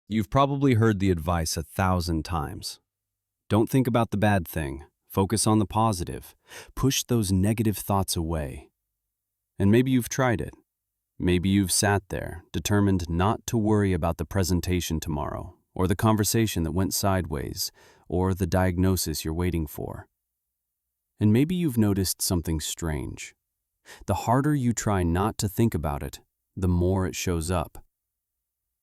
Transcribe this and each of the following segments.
You've probably heard the advice 1,000 times. Don't think about the bad thing. Focus on the positive. Push those negative thoughts away. And maybe you've tried it. Maybe you've sat there, determined not to worry about the presentation tomorrow, or the conversation that went sideways, or the diagnosis you're waiting for. And maybe you've noticed something strange. The harder you try not to think about it, the more it shows up.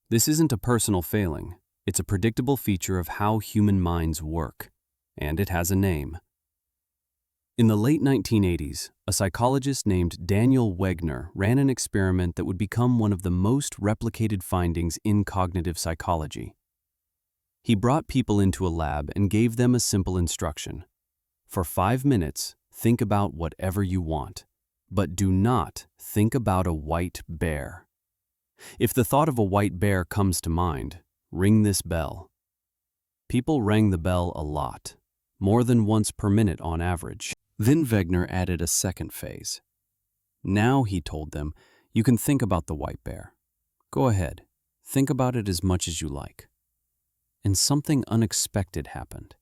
This isn't a personal failing. It's a predictable feature of how human minds work, and it has a name. In the late 1980s, a psychologist named Daniel Wegner ran an experiment that would become one of the most replicated findings in cognitive psychology. He brought people into a lab and gave them a simple instruction. For 5 minutes, think about whatever you want, but do not think about a white bear. If the thought of a white bear comes to mind, ring this bell. People rang the bell a lot, more than once per minute on average. Then Wegener added a second phase. Now, he told them, you can think about the white bear. Go ahead, think about it as much as you like. And something unexpected happened.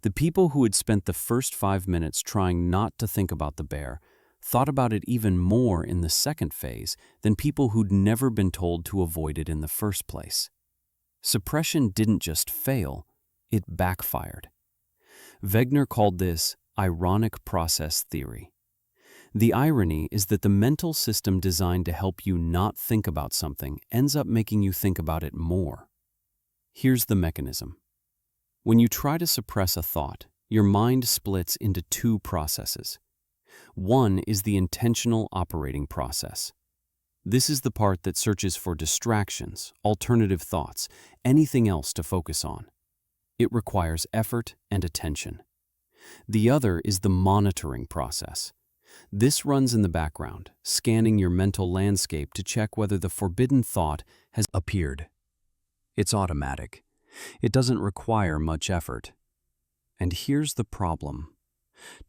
The people who had spent the first 5 minutes trying not to think about the bear thought about it even more in the second phase than people who'd never been told to avoid it in the first place. Suppression didn't just fail, it backfired. Wegener called this ironic process theory. The irony is that the mental system designed to help you not think about something ends up making you think about it more. Here's the mechanism. When you try to suppress a thought, your mind splits into two processes. One is the intentional operating process. This is the part that searches for distractions, alternative thoughts, anything else to focus on. It requires effort and attention. The other is the monitoring process. This runs in the background, scanning your mental landscape to check whether the forbidden thought has appeared. It's automatic. It doesn't require much effort. And here's the problem.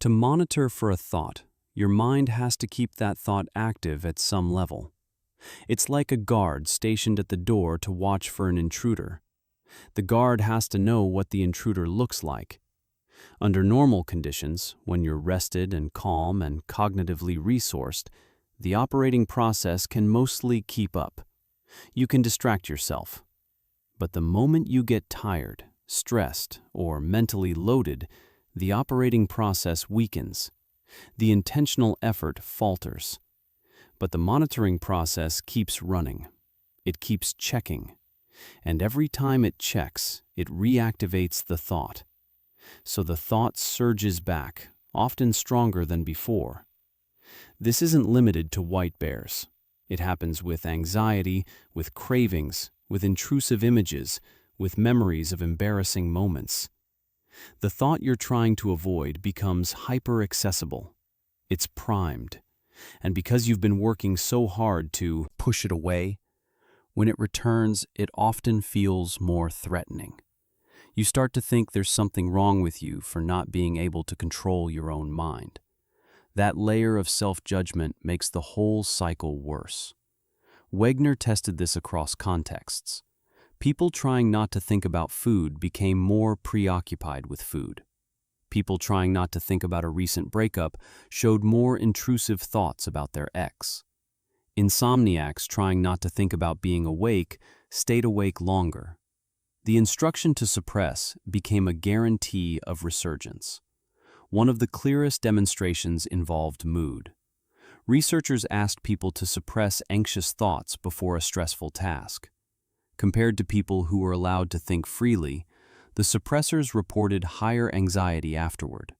To monitor for a thought, your mind has to keep that thought active at some level. It's like a guard stationed at the door to watch for an intruder. The guard has to know what the intruder looks like. Under normal conditions, when you're rested and calm and cognitively resourced, the operating process can mostly keep up. You can distract yourself. But the moment you get tired, stressed, or mentally loaded, the operating process weakens. The intentional effort falters. But the monitoring process keeps running. It keeps checking. And every time it checks, it reactivates the thought. So the thought surges back, often stronger than before. This isn't limited to white bears. It happens with anxiety, with cravings, with intrusive images, with memories of embarrassing moments. The thought you're trying to avoid becomes hyper-accessible. It's primed. And because you've been working so hard to push it away, when it returns, it often feels more threatening. You start to think there's something wrong with you for not being able to control your own mind. That layer of self-judgment makes the whole cycle worse. Wegener tested this across contexts. People trying not to think about food became more preoccupied with food. People trying not to think about a recent breakup showed more intrusive thoughts about their ex. Insomniacs trying not to think about being awake stayed awake longer. The instruction to suppress became a guarantee of resurgence. One of the clearest demonstrations involved mood. Researchers asked people to suppress anxious thoughts before a stressful task. Compared to people who were allowed to think freely, the suppressors reported higher anxiety afterward.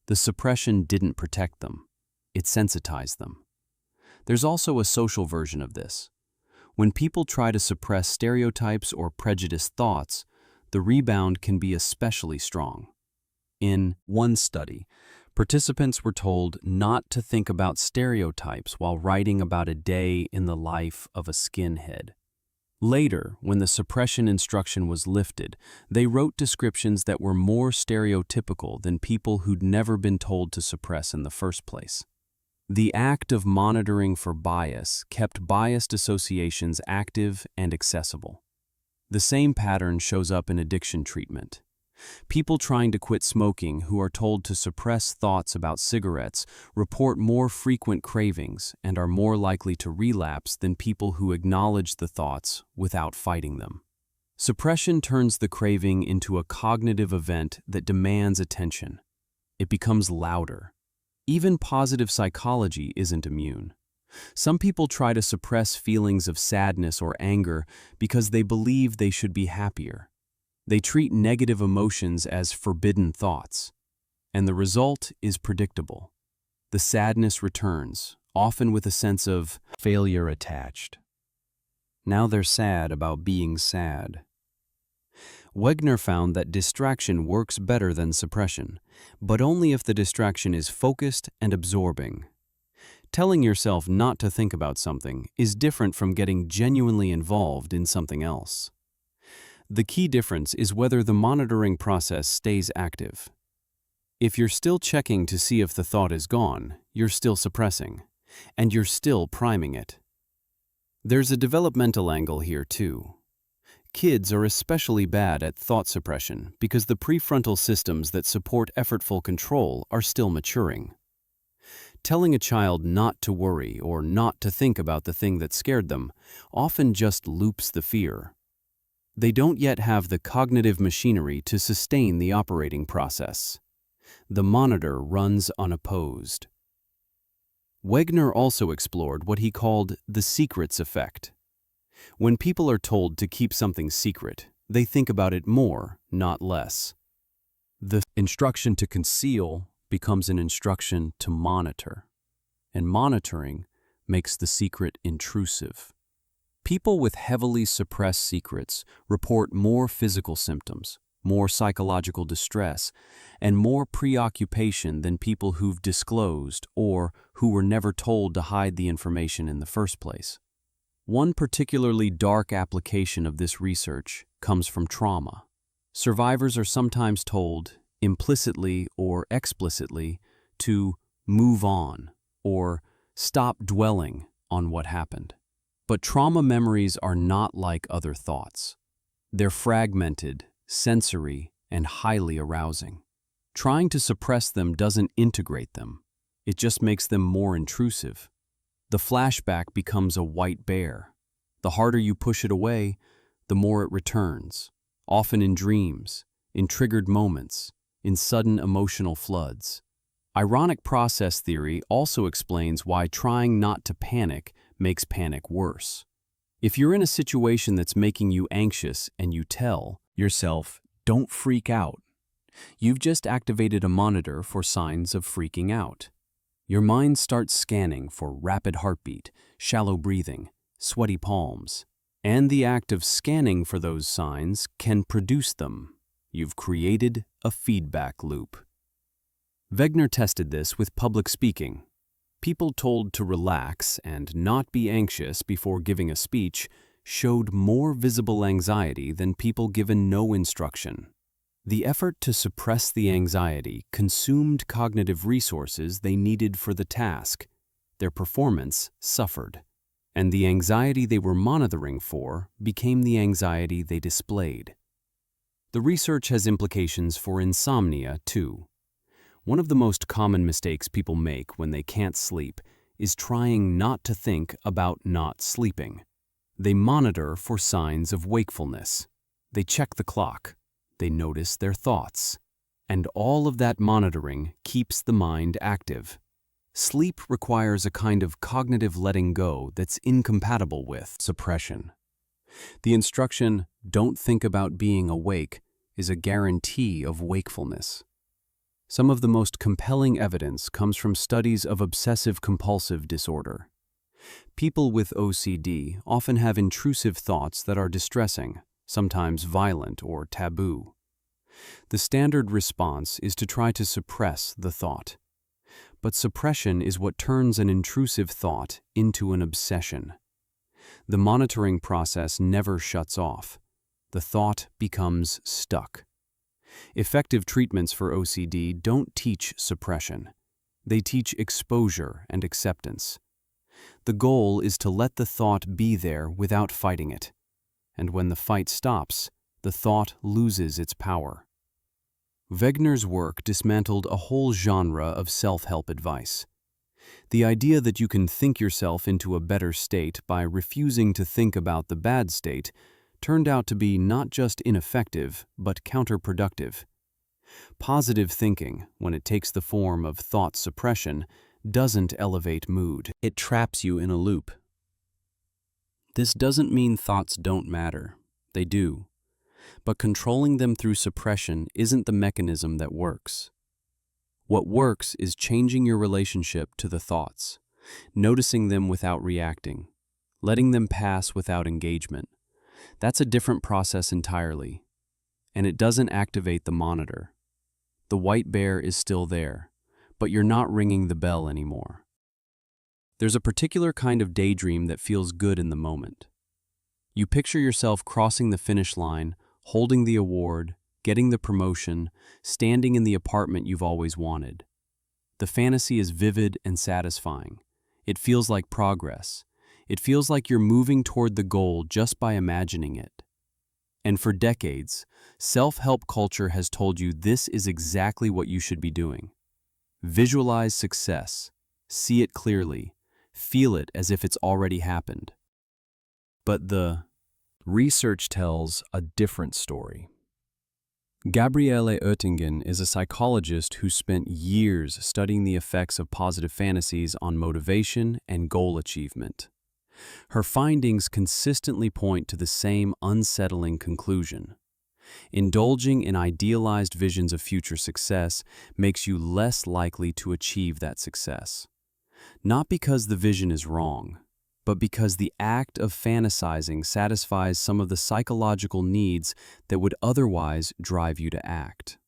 The suppression didn't protect them. It sensitized them. There's also a social version of this. When people try to suppress stereotypes or prejudiced thoughts, the rebound can be especially strong. In one study, participants were told not to think about stereotypes while writing about a day in the life of a skinhead. Later, when the suppression instruction was lifted, they wrote descriptions that were more stereotypical than people who'd never been told to suppress in the first place. The act of monitoring for bias kept biased associations active and accessible. The same pattern shows up in addiction treatment. People trying to quit smoking who are told to suppress thoughts about cigarettes report more frequent cravings and are more likely to relapse than people who acknowledge the thoughts without fighting them. Suppression turns the craving into a cognitive event that demands attention. It becomes louder. Even positive psychology isn't immune. Some people try to suppress feelings of sadness or anger because they believe they should be happier. They treat negative emotions as forbidden thoughts, and the result is predictable. The sadness returns, often with a sense of failure attached. Now they're sad about being sad. Wegner found that distraction works better than suppression, but only if the distraction is focused and absorbing. Telling yourself not to think about something is different from getting genuinely involved in something else. The key difference is whether the monitoring process stays active. If you're still checking to see if the thought is gone, you're still suppressing, and you're still priming it. There's a developmental angle here too. Kids are especially bad at thought suppression because the prefrontal systems that support effortful control are still maturing. Telling a child not to worry or not to think about the thing that scared them often just loops the fear. They don't yet have the cognitive machinery to sustain the operating process. The monitor runs unopposed. Wegner also explored what he called the secrets effect. When people are told to keep something secret, they think about it more, not less. The instruction to conceal becomes an instruction to monitor, and monitoring makes the secret intrusive. People with heavily suppressed secrets report more physical symptoms, more psychological distress, and more preoccupation than people who've disclosed or who were never told to hide the information in the first place. One particularly dark application of this research comes from trauma. Survivors are sometimes told, implicitly or explicitly, to move on or stop dwelling on what happened. But trauma memories are not like other thoughts. They're fragmented, sensory, and highly arousing. Trying to suppress them doesn't integrate them. It just makes them more intrusive. The flashback becomes a white bear. The harder you push it away, the more it returns, often in dreams, in triggered moments, in sudden emotional floods. Ironic process theory also explains why trying not to panic makes panic worse. If you're in a situation that's making you anxious and you tell yourself, "Don't freak out," you've just activated a monitor for signs of freaking out. Your mind starts scanning for rapid heartbeat, shallow breathing, sweaty palms, and the act of scanning for those signs can produce them. You've created a feedback loop. Wegner tested this with public speaking. People told to relax and not be anxious before giving a speech showed more visible anxiety than people given no instruction. The effort to suppress the anxiety consumed cognitive resources they needed for the task. Their performance suffered, and the anxiety they were monitoring for became the anxiety they displayed. The research has implications for insomnia, too. One of the most common mistakes people make when they can't sleep is trying not to think about not sleeping. They monitor for signs of wakefulness. They check the clock. They notice their thoughts. And all of that monitoring keeps the mind active. Sleep requires a kind of cognitive letting go that's incompatible with suppression. The instruction, "Don't think about being awake," is a guarantee of wakefulness. Some of the most compelling evidence comes from studies of obsessive-compulsive disorder. People with OCD often have intrusive thoughts that are distressing, sometimes violent or taboo. The standard response is to try to suppress the thought. But suppression is what turns an intrusive thought into an obsession. The monitoring process never shuts off. The thought becomes stuck. Effective treatments for OCD don't teach suppression. They teach exposure and acceptance. The goal is to let the thought be there without fighting it. And when the fight stops, the thought loses its power. Wegener's work dismantled a whole genre of self-help advice. The idea that you can think yourself into a better state by refusing to think about the bad state turned out to be not just ineffective, but counterproductive. Positive thinking, when it takes the form of thought suppression, doesn't elevate mood. It traps you in a loop. This doesn't mean thoughts don't matter. They do. But controlling them through suppression isn't the mechanism that works. What works is changing your relationship to the thoughts, noticing them without reacting, letting them pass without engagement. That's a different process entirely, and it doesn't activate the monitor. The white bear is still there, but you're not ringing the bell anymore. There's a particular kind of daydream that feels good in the moment. You picture yourself crossing the finish line, holding the award, getting the promotion, standing in the apartment you've always wanted. The fantasy is vivid and satisfying. It feels like progress. It feels like you're moving toward the goal just by imagining it. And for decades, self-help culture has told you this is exactly what you should be doing. Visualize success, see it clearly, feel it as if it's already happened. But the research tells a different story. Gabriele Oettingen is a psychologist who spent years studying the effects of positive fantasies on motivation and goal achievement. Her findings consistently point to the same unsettling conclusion. Indulging in idealized visions of future success makes you less likely to achieve that success. Not because the vision is wrong, but because the act of fantasizing satisfies some of the psychological needs that would otherwise drive you to act.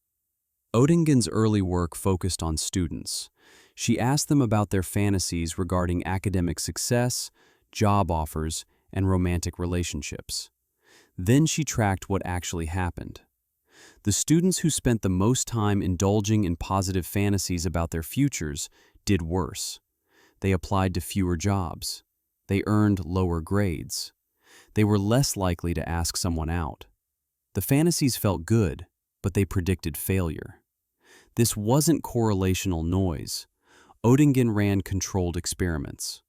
Oettingen's early work focused on students. She asked them about their fantasies regarding academic success, job offers, and romantic relationships. Then she tracked what actually happened. The students who spent the most time indulging in positive fantasies about their futures did worse. They applied to fewer jobs. They earned lower grades. They were less likely to ask someone out. The fantasies felt good, but they predicted failure. This wasn't correlational noise. Oettingen ran controlled experiments.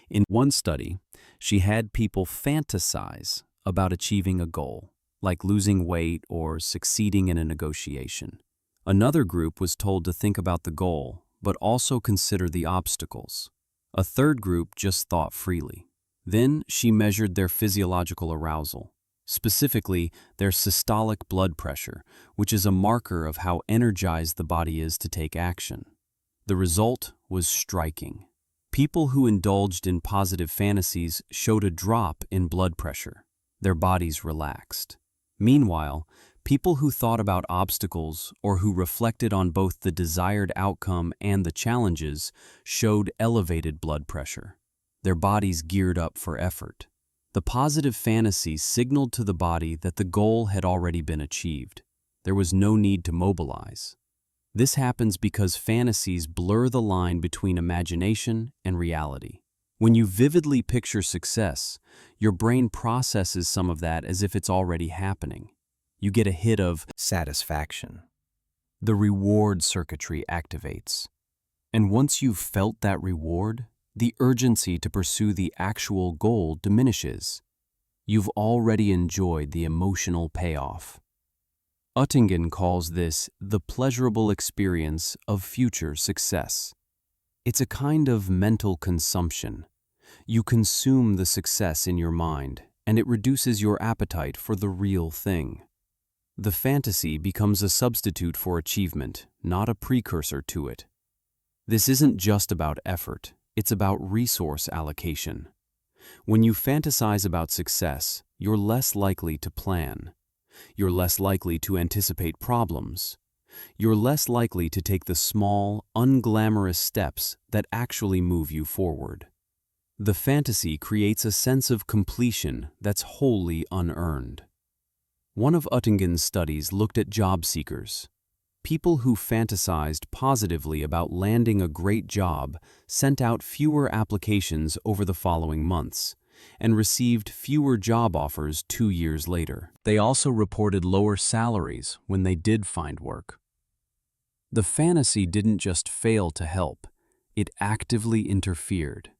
In one study, she had people fantasize about achieving a goal, like losing weight or succeeding in a negotiation. Another group was told to think about the goal, but also consider the obstacles. A third group just thought freely. Then she measured their physiological arousal, specifically their systolic blood pressure, which is a marker of how energized the body is to take action. The result was striking. People who indulged in positive fantasies showed a drop in blood pressure. Their bodies relaxed. Meanwhile, people who thought about obstacles or who reflected on both the desired outcome and the challenges showed elevated blood pressure. Their bodies geared up for effort. The positive fantasy signaled to the body that the goal had already been achieved. There was no need to mobilize. This happens because fantasies blur the line between imagination and reality. When you vividly picture success, your brain processes some of that as if it's already happening. You get a hit of satisfaction. The reward circuitry activates. And once you've felt that reward, the urgency to pursue the actual goal diminishes. You've already enjoyed the emotional payoff. Oettingen calls this the pleasurable experience of future success. It's a kind of mental consumption. You consume the success in your mind, and it reduces your appetite for the real thing. The fantasy becomes a substitute for achievement, not a precursor to it. This isn't just about effort, it's about resource allocation. When you fantasize about success, you're less likely to plan. You're less likely to anticipate problems. You're less likely to take the small, unglamorous steps that actually move you forward. The fantasy creates a sense of completion that's wholly unearned. One of Oettingen's studies looked at job seekers. People who fantasized positively about landing a great job sent out fewer applications over the following months, and received fewer job offers 2 years later. They also reported lower salaries when they did find work. The fantasy didn't just fail to help, it actively interfered.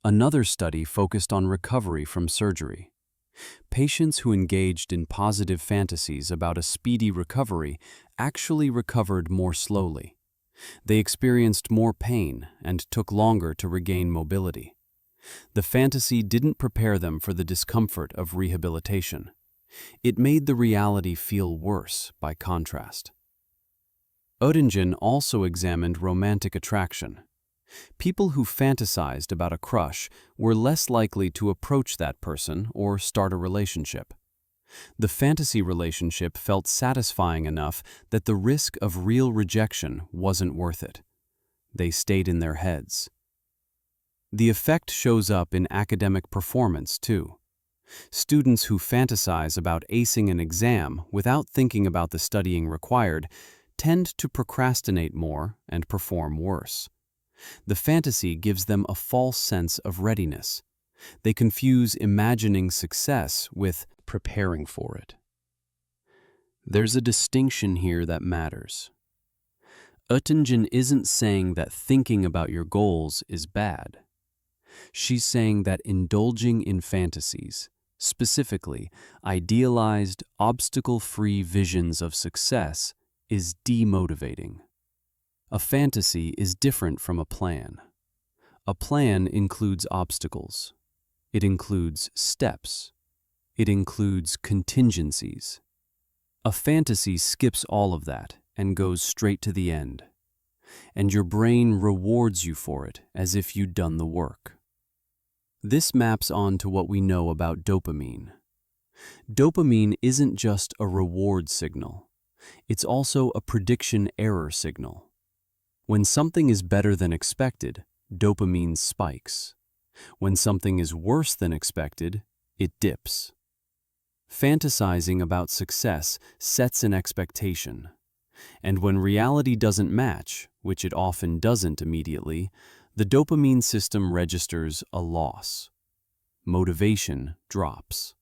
Another study focused on recovery from surgery. Patients who engaged in positive fantasies about a speedy recovery actually recovered more slowly. They experienced more pain and took longer to regain mobility. The fantasy didn't prepare them for the discomfort of rehabilitation. It made the reality feel worse by contrast. Oettingen also examined romantic attraction. People who fantasized about a crush were less likely to approach that person or start a relationship. The fantasy relationship felt satisfying enough that the risk of real rejection wasn't worth it. They stayed in their heads. The effect shows up in academic performance, too. Students who fantasize about acing an exam without thinking about the studying required tend to procrastinate more and perform worse. The fantasy gives them a false sense of readiness. They confuse imagining success with preparing for it. There's a distinction here that matters. Oettingen isn't saying that thinking about your goals is bad. She's saying that indulging in fantasies, specifically idealized, obstacle-free visions of success, is demotivating. A fantasy is different from a plan. A plan includes obstacles. It includes steps. It includes contingencies. A fantasy skips all of that and goes straight to the end. And your brain rewards you for it as if you'd done the work. This maps on to what we know about dopamine. Dopamine isn't just a reward signal. It's also a prediction error signal. When something is better than expected, dopamine spikes. When something is worse than expected, it dips. Fantasizing about success sets an expectation. And when reality doesn't match, which it often doesn't immediately, the dopamine system registers a loss. Motivation drops.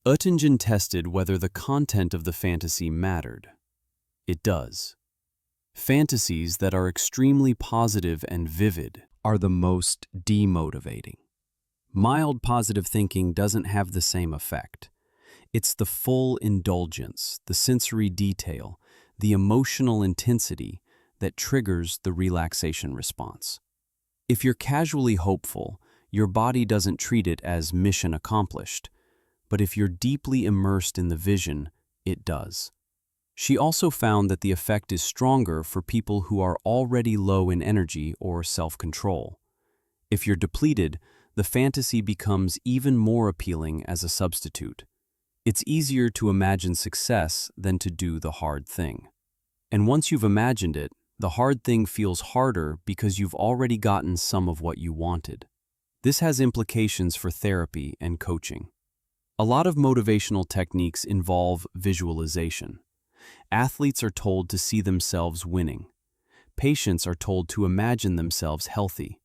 Oettingen tested whether the content of the fantasy mattered. It does. Fantasies that are extremely positive and vivid are the most demotivating. Mild positive thinking doesn't have the same effect. It's the full indulgence, the sensory detail, the emotional intensity that triggers the relaxation response. If you're casually hopeful, your body doesn't treat it as mission accomplished. But if you're deeply immersed in the vision, it does. She also found that the effect is stronger for people who are already low in energy or self-control. If you're depleted, the fantasy becomes even more appealing as a substitute. It's easier to imagine success than to do the hard thing. And once you've imagined it, the hard thing feels harder because you've already gotten some of what you wanted. This has implications for therapy and coaching. A lot of motivational techniques involve visualization. Athletes are told to see themselves winning. Patients are told to imagine themselves healthy.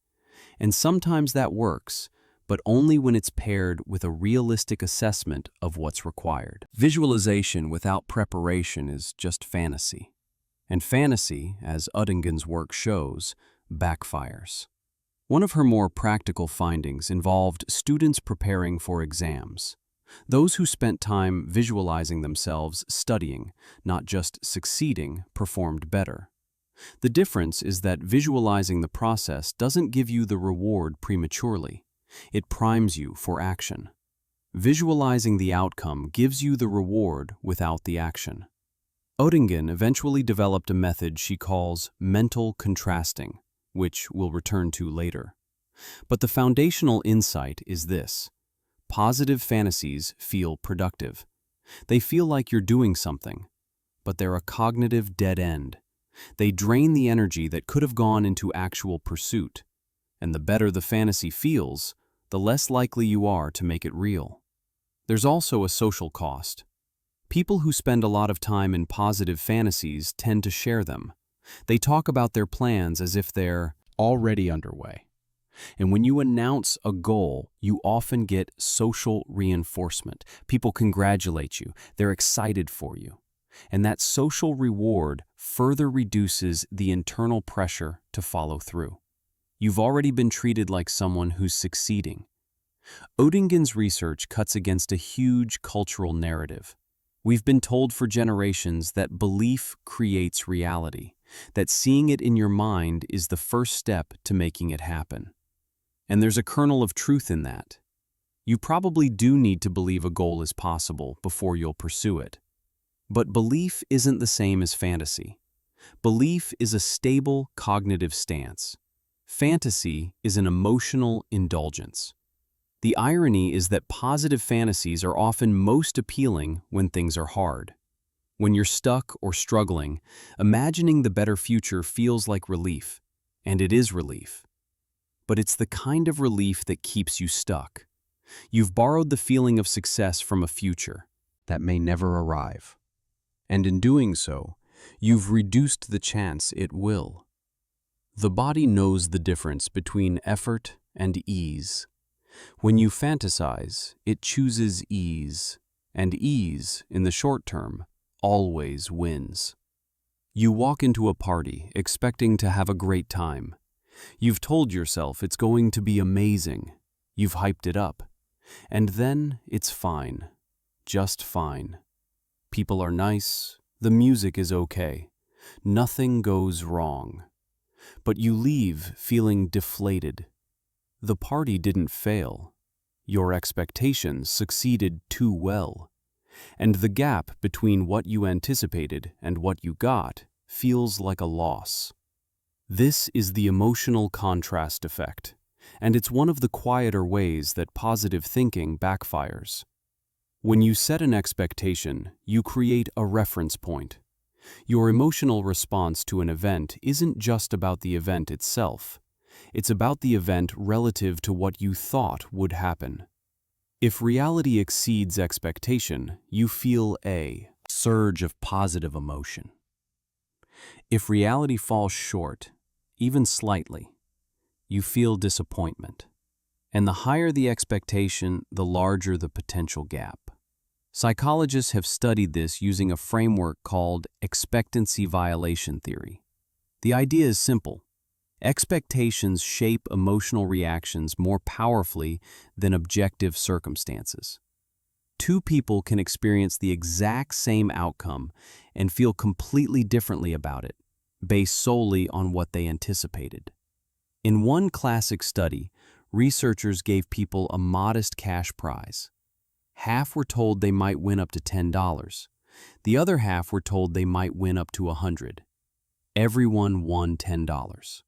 And sometimes that works, but only when it's paired with a realistic assessment of what's required. Visualization without preparation is just fantasy. And fantasy, as Oettingen's work shows, backfires. One of her more practical findings involved students preparing for exams. Those who spent time visualizing themselves studying, not just succeeding, performed better. The difference is that visualizing the process doesn't give you the reward prematurely. It primes you for action. Visualizing the outcome gives you the reward without the action. Oettingen eventually developed a method she calls mental contrasting, which we'll return to later. But the foundational insight is this. Positive fantasies feel productive. They feel like you're doing something, but they're a cognitive dead end. They drain the energy that could have gone into actual pursuit. And the better the fantasy feels, the less likely you are to make it real. There's also a social cost. People who spend a lot of time in positive fantasies tend to share them. They talk about their plans as if they're already underway. And when you announce a goal, you often get social reinforcement. People congratulate you, they're excited for you. And that social reward further reduces the internal pressure to follow through. You've already been treated like someone who's succeeding. Odingen's research cuts against a huge cultural narrative. We've been told for generations that belief creates reality, that seeing it in your mind is the first step to making it happen. And there's a kernel of truth in that. You probably do need to believe a goal is possible before you'll pursue it. But belief isn't the same as fantasy. Belief is a stable cognitive stance. Fantasy is an emotional indulgence. The irony is that positive fantasies are often most appealing when things are hard. When you're stuck or struggling, imagining the better future feels like relief, and it is relief. But it's the kind of relief that keeps you stuck. You've borrowed the feeling of success from a future that may never arrive. And in doing so, you've reduced the chance it will. The body knows the difference between effort and ease. When you fantasize, it chooses ease, and ease, in the short term, always wins. You walk into a party expecting to have a great time. You've told yourself it's going to be amazing. You've hyped it up. And then it's fine. Just fine. People are nice. The music is okay. Nothing goes wrong. But you leave feeling deflated. The party didn't fail. Your expectations succeeded too well. And the gap between what you anticipated and what you got feels like a loss. This is the emotional contrast effect, and it's one of the quieter ways that positive thinking backfires. When you set an expectation, you create a reference point. Your emotional response to an event isn't just about the event itself. It's about the event relative to what you thought would happen. If reality exceeds expectation, you feel a surge of positive emotion. If reality falls short, even slightly, you feel disappointment. And the higher the expectation, the larger the potential gap. Psychologists have studied this using a framework called expectancy violation theory. The idea is simple. Expectations shape emotional reactions more powerfully than objective circumstances. Two people can experience the exact same outcome and feel completely differently about it, based solely on what they anticipated. In one classic study, researchers gave people a modest cash prize. Half were told they might win up to $10. The other half were told they might win up to $100. Everyone won $10.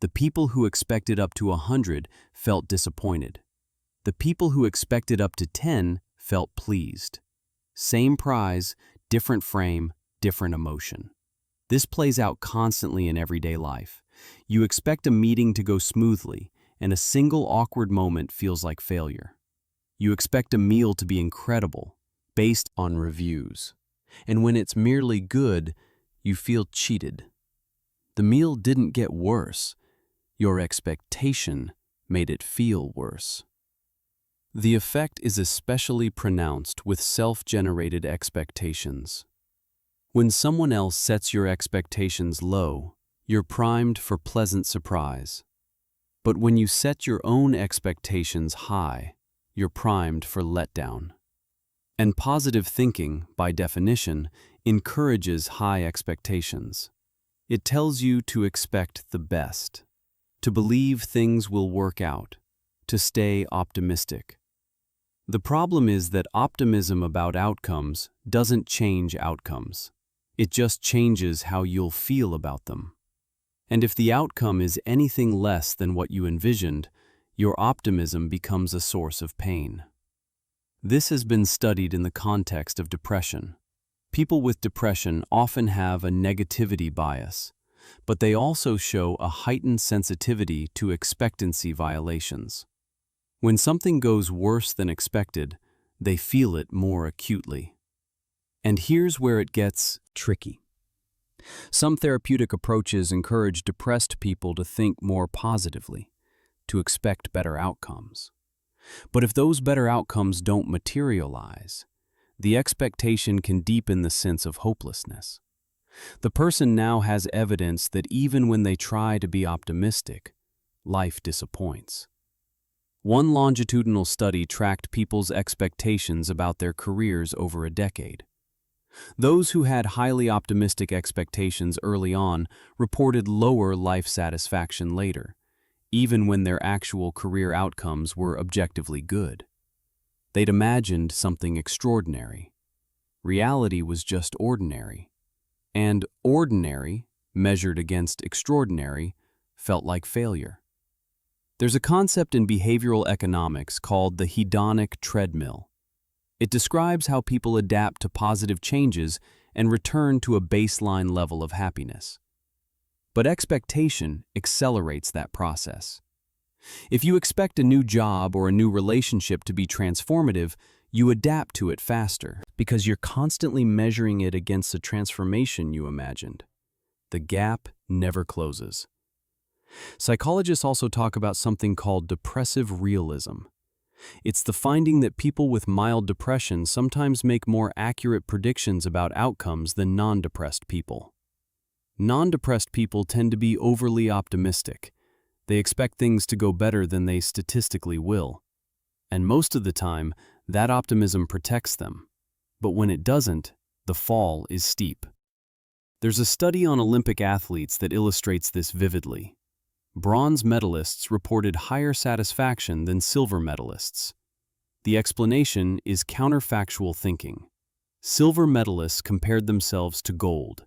The people who expected up to $100 felt disappointed. The people who expected up to $10 felt pleased. Same prize, different frame, different emotion. This plays out constantly in everyday life. You expect a meeting to go smoothly, and a single awkward moment feels like failure. You expect a meal to be incredible, based on reviews. And when it's merely good, you feel cheated. The meal didn't get worse. Your expectation made it feel worse. The effect is especially pronounced with self-generated expectations. When someone else sets your expectations low, you're primed for pleasant surprise. But when you set your own expectations high, you're primed for letdown. And positive thinking, by definition, encourages high expectations. It tells you to expect the best, to believe things will work out, to stay optimistic. The problem is that optimism about outcomes doesn't change outcomes. It just changes how you'll feel about them. And if the outcome is anything less than what you envisioned, your optimism becomes a source of pain. This has been studied in the context of depression. People with depression often have a negativity bias, but they also show a heightened sensitivity to expectancy violations. When something goes worse than expected, they feel it more acutely. And here's where it gets tricky. Some therapeutic approaches encourage depressed people to think more positively. to expect better outcomes. But if those better outcomes don't materialize, the expectation can deepen the sense of hopelessness. The person now has evidence that even when they try to be optimistic, life disappoints. One longitudinal study tracked people's expectations about their careers over a decade. Those who had highly optimistic expectations early on reported lower life satisfaction later, even when their actual career outcomes were objectively good. They'd imagined something extraordinary. Reality was just ordinary. And ordinary, measured against extraordinary, felt like failure. There's a concept in behavioral economics called the hedonic treadmill. It describes how people adapt to positive changes and return to a baseline level of happiness. But expectation accelerates that process. If you expect a new job or a new relationship to be transformative, you adapt to it faster because you're constantly measuring it against the transformation you imagined. The gap never closes. Psychologists also talk about something called depressive realism. It's the finding that people with mild depression sometimes make more accurate predictions about outcomes than non-depressed people. Non-depressed people tend to be overly optimistic. They expect things to go better than they statistically will. And most of the time, that optimism protects them. But when it doesn't, the fall is steep. There's a study on Olympic athletes that illustrates this vividly. Bronze medalists reported higher satisfaction than silver medalists. The explanation is counterfactual thinking. Silver medalists compared themselves to gold.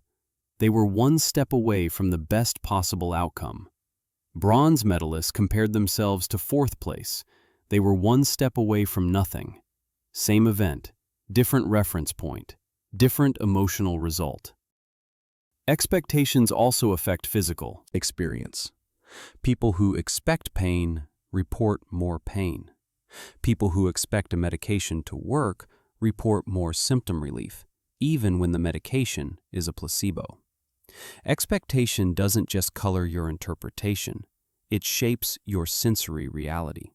They were one step away from the best possible outcome. Bronze medalists compared themselves to fourth place. They were one step away from nothing. Same event, different reference point, different emotional result. Expectations also affect physical experience. People who expect pain report more pain. People who expect a medication to work report more symptom relief, even when the medication is a placebo. Expectation doesn't just color your interpretation, it shapes your sensory reality.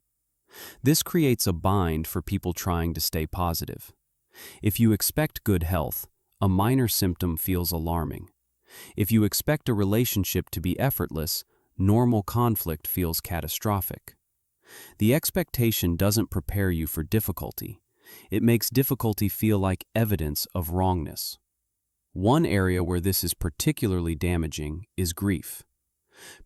This creates a bind for people trying to stay positive. If you expect good health, a minor symptom feels alarming. If you expect a relationship to be effortless, normal conflict feels catastrophic. The expectation doesn't prepare you for difficulty. It makes difficulty feel like evidence of wrongness. One area where this is particularly damaging is grief.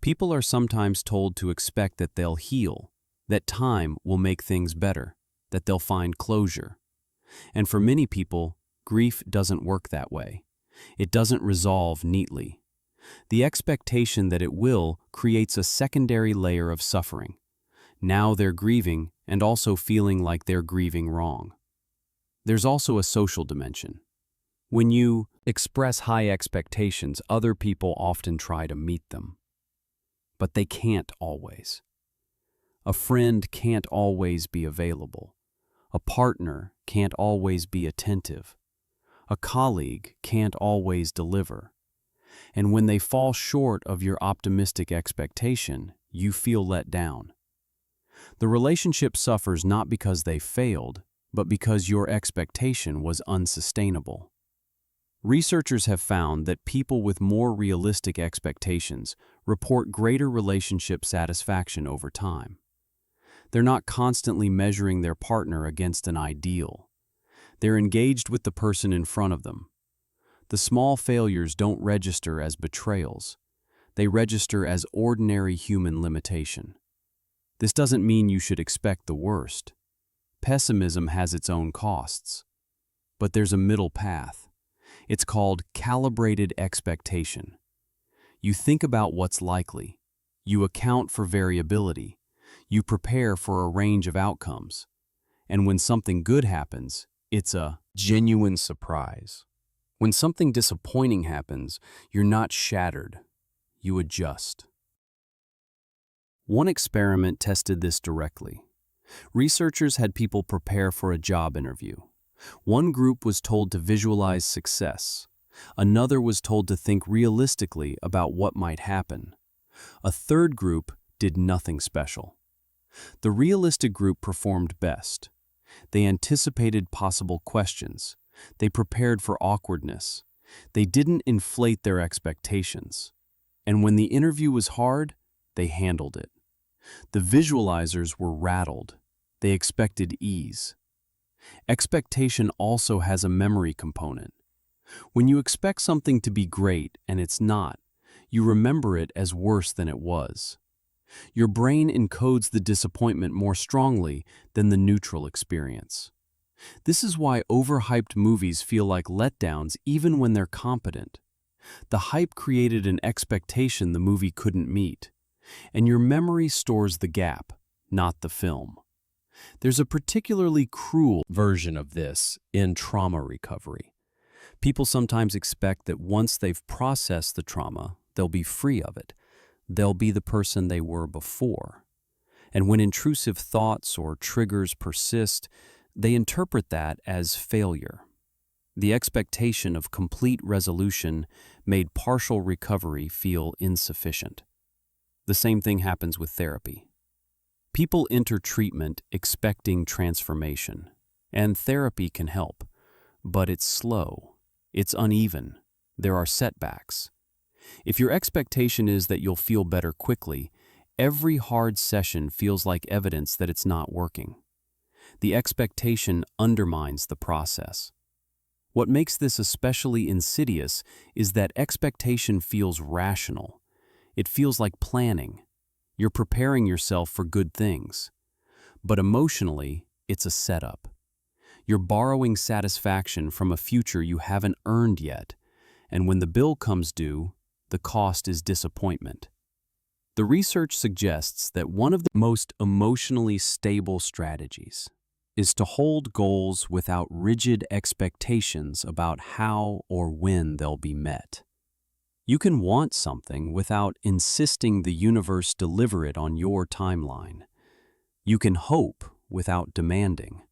People are sometimes told to expect that they'll heal, that time will make things better, that they'll find closure. And for many people, grief doesn't work that way. It doesn't resolve neatly. The expectation that it will creates a secondary layer of suffering. Now they're grieving and also feeling like they're grieving wrong. There's also a social dimension. When you express high expectations, other people often try to meet them. But they can't always. A friend can't always be available. A partner can't always be attentive. A colleague can't always deliver. And when they fall short of your optimistic expectation, you feel let down. The relationship suffers not because they failed, but because your expectation was unsustainable. Researchers have found that people with more realistic expectations report greater relationship satisfaction over time. They're not constantly measuring their partner against an ideal. They're engaged with the person in front of them. The small failures don't register as betrayals. They register as ordinary human limitation. This doesn't mean you should expect the worst. Pessimism has its own costs. But there's a middle path. It's called calibrated expectation. You think about what's likely. You account for variability. You prepare for a range of outcomes. And when something good happens, it's a genuine surprise. When something disappointing happens, you're not shattered. You adjust. One experiment tested this directly. Researchers had people prepare for a job interview. One group was told to visualize success. Another was told to think realistically about what might happen. A third group did nothing special. The realistic group performed best. They anticipated possible questions. They prepared for awkwardness. They didn't inflate their expectations. And when the interview was hard, they handled it. The visualizers were rattled. They expected ease. Expectation also has a memory component. When you expect something to be great and it's not, you remember it as worse than it was. Your brain encodes the disappointment more strongly than the neutral experience. This is why overhyped movies feel like letdowns even when they're competent. The hype created an expectation the movie couldn't meet, and your memory stores the gap, not the film. There's a particularly cruel version of this in trauma recovery. People sometimes expect that once they've processed the trauma, they'll be free of it. They'll be the person they were before. And when intrusive thoughts or triggers persist, they interpret that as failure. The expectation of complete resolution made partial recovery feel insufficient. The same thing happens with therapy. People enter treatment expecting transformation, and therapy can help, but it's slow, it's uneven, there are setbacks. If your expectation is that you'll feel better quickly, every hard session feels like evidence that it's not working. The expectation undermines the process. What makes this especially insidious is that expectation feels rational. It feels like planning. You're preparing yourself for good things. But emotionally, it's a setup. You're borrowing satisfaction from a future you haven't earned yet, and when the bill comes due, the cost is disappointment. The research suggests that one of the most emotionally stable strategies is to hold goals without rigid expectations about how or when they'll be met. You can want something without insisting the universe deliver it on your timeline. You can hope without demanding.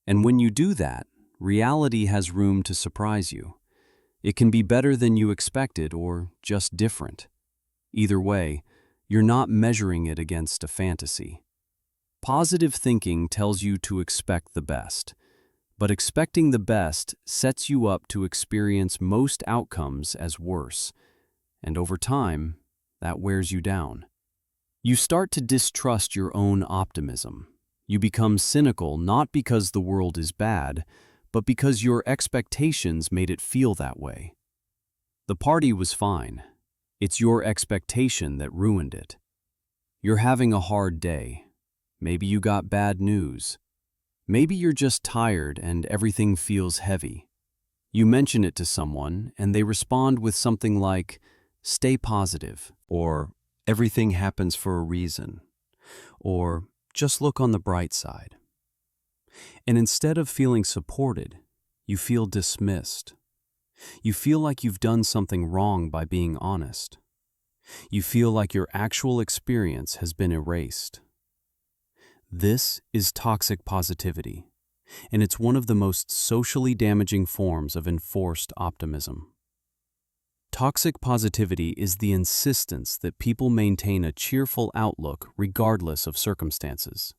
And when you do that, reality has room to surprise you. It can be better than you expected or just different. Either way, you're not measuring it against a fantasy. Positive thinking tells you to expect the best, but expecting the best sets you up to experience most outcomes as worse, and over time, that wears you down. You start to distrust your own optimism. You become cynical not because the world is bad, but because your expectations made it feel that way. The party was fine. It's your expectation that ruined it. You're having a hard day. Maybe you got bad news. Maybe you're just tired and everything feels heavy. You mention it to someone and they respond with something like, "Stay positive," or "Everything happens for a reason," or "Just look on the bright side." And instead of feeling supported, you feel dismissed. You feel like you've done something wrong by being honest. You feel like your actual experience has been erased. This is toxic positivity, and it's one of the most socially damaging forms of enforced optimism. Toxic positivity is the insistence that people maintain a cheerful outlook regardless of circumstances.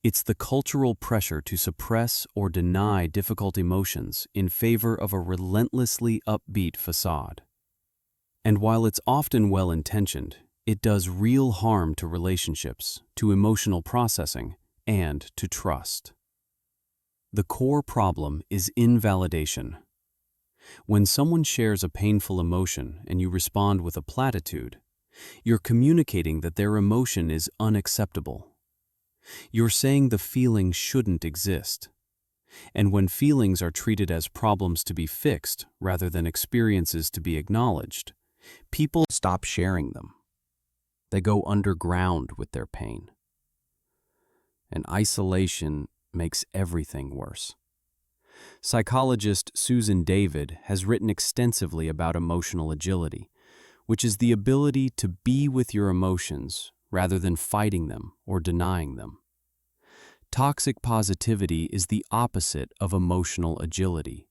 It's the cultural pressure to suppress or deny difficult emotions in favor of a relentlessly upbeat facade. And while it's often well-intentioned, it does real harm to relationships, to emotional processing, and to trust. The core problem is invalidation. When someone shares a painful emotion and you respond with a platitude, you're communicating that their emotion is unacceptable. You're saying the feeling shouldn't exist. And when feelings are treated as problems to be fixed rather than experiences to be acknowledged, people stop sharing them. They go underground with their pain. And isolation makes everything worse. Psychologist Susan David has written extensively about emotional agility, which is the ability to be with your emotions rather than fighting them or denying them. Toxic positivity is the opposite of emotional agility.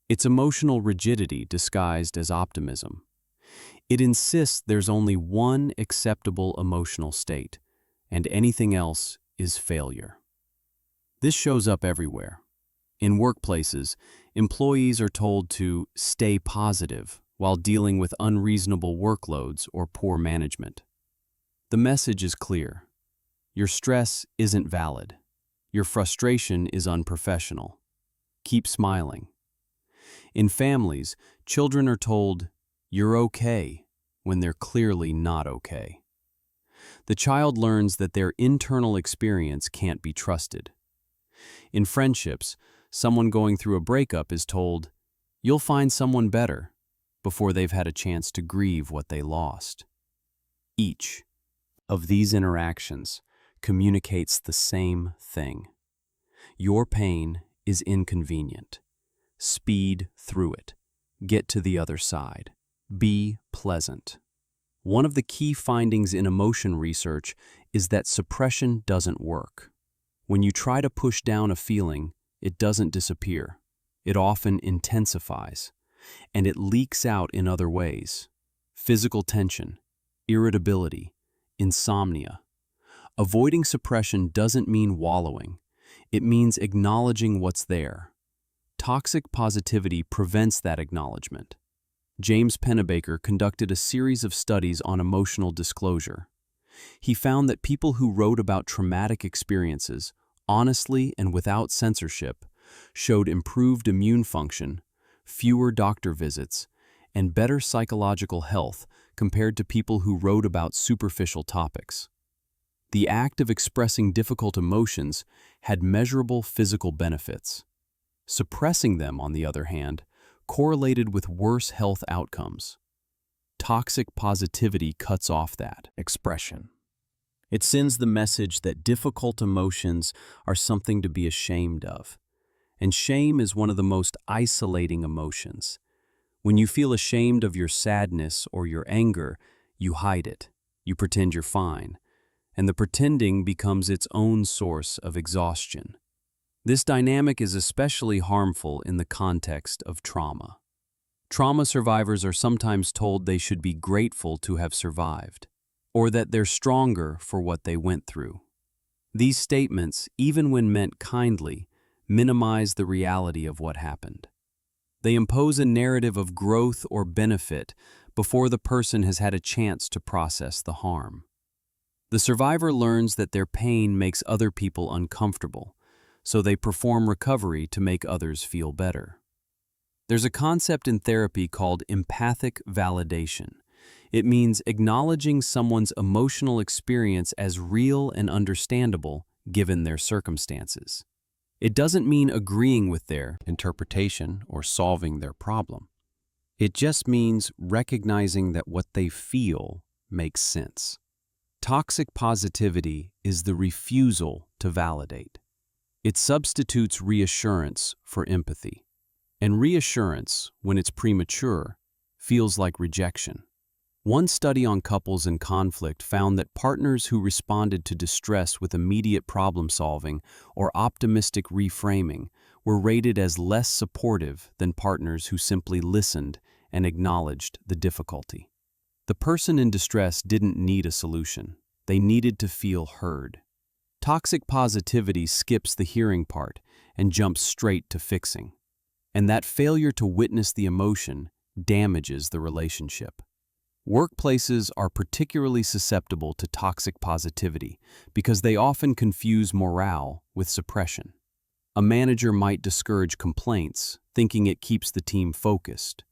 It's emotional rigidity disguised as optimism. It insists there's only one acceptable emotional state, and anything else is failure. This shows up everywhere. In workplaces, employees are told to stay positive while dealing with unreasonable workloads or poor management. The message is clear. Your stress isn't valid. Your frustration is unprofessional. Keep smiling. In families, children are told, "You're okay," when they're clearly not okay. The child learns that their internal experience can't be trusted. In friendships, someone going through a breakup is told, "You'll find someone better," before they've had a chance to grieve what they lost. Each of these interactions communicates the same thing. Your pain is inconvenient. Speed through it. Get to the other side. Be pleasant. One of the key findings in emotion research is that suppression doesn't work. When you try to push down a feeling, it doesn't disappear. It often intensifies, and it leaks out in other ways. Physical tension, irritability, insomnia. Avoiding suppression doesn't mean wallowing. It means acknowledging what's there. Toxic positivity prevents that acknowledgement. James Pennebaker conducted a series of studies on emotional disclosure. He found that people who wrote about traumatic experiences, honestly and without censorship, showed improved immune function, fewer doctor visits, and better psychological health compared to people who wrote about superficial topics. The act of expressing difficult emotions had measurable physical benefits. Suppressing them, on the other hand, correlated with worse health outcomes. Toxic positivity cuts off that expression. It sends the message that difficult emotions are something to be ashamed of. And shame is one of the most isolating emotions. When you feel ashamed of your sadness or your anger, you hide it. You pretend you're fine. And the pretending becomes its own source of exhaustion. This dynamic is especially harmful in the context of trauma. Trauma survivors are sometimes told they should be grateful to have survived, or that they're stronger for what they went through. These statements, even when meant kindly, minimize the reality of what happened. They impose a narrative of growth or benefit before the person has had a chance to process the harm. The survivor learns that their pain makes other people uncomfortable, so they perform recovery to make others feel better. There's a concept in therapy called empathic validation. It means acknowledging someone's emotional experience as real and understandable given their circumstances. It doesn't mean agreeing with their interpretation or solving their problem. It just means recognizing that what they feel makes sense. Toxic positivity is the refusal to validate. It substitutes reassurance for empathy. And reassurance, when it's premature, feels like rejection. One study on couples in conflict found that partners who responded to distress with immediate problem-solving or optimistic reframing were rated as less supportive than partners who simply listened and acknowledged the difficulty. The person in distress didn't need a solution. They needed to feel heard. Toxic positivity skips the hearing part and jumps straight to fixing. And that failure to witness the emotion damages the relationship. Workplaces are particularly susceptible to toxic positivity because they often confuse morale with suppression. A manager might discourage complaints, thinking it keeps the team focused.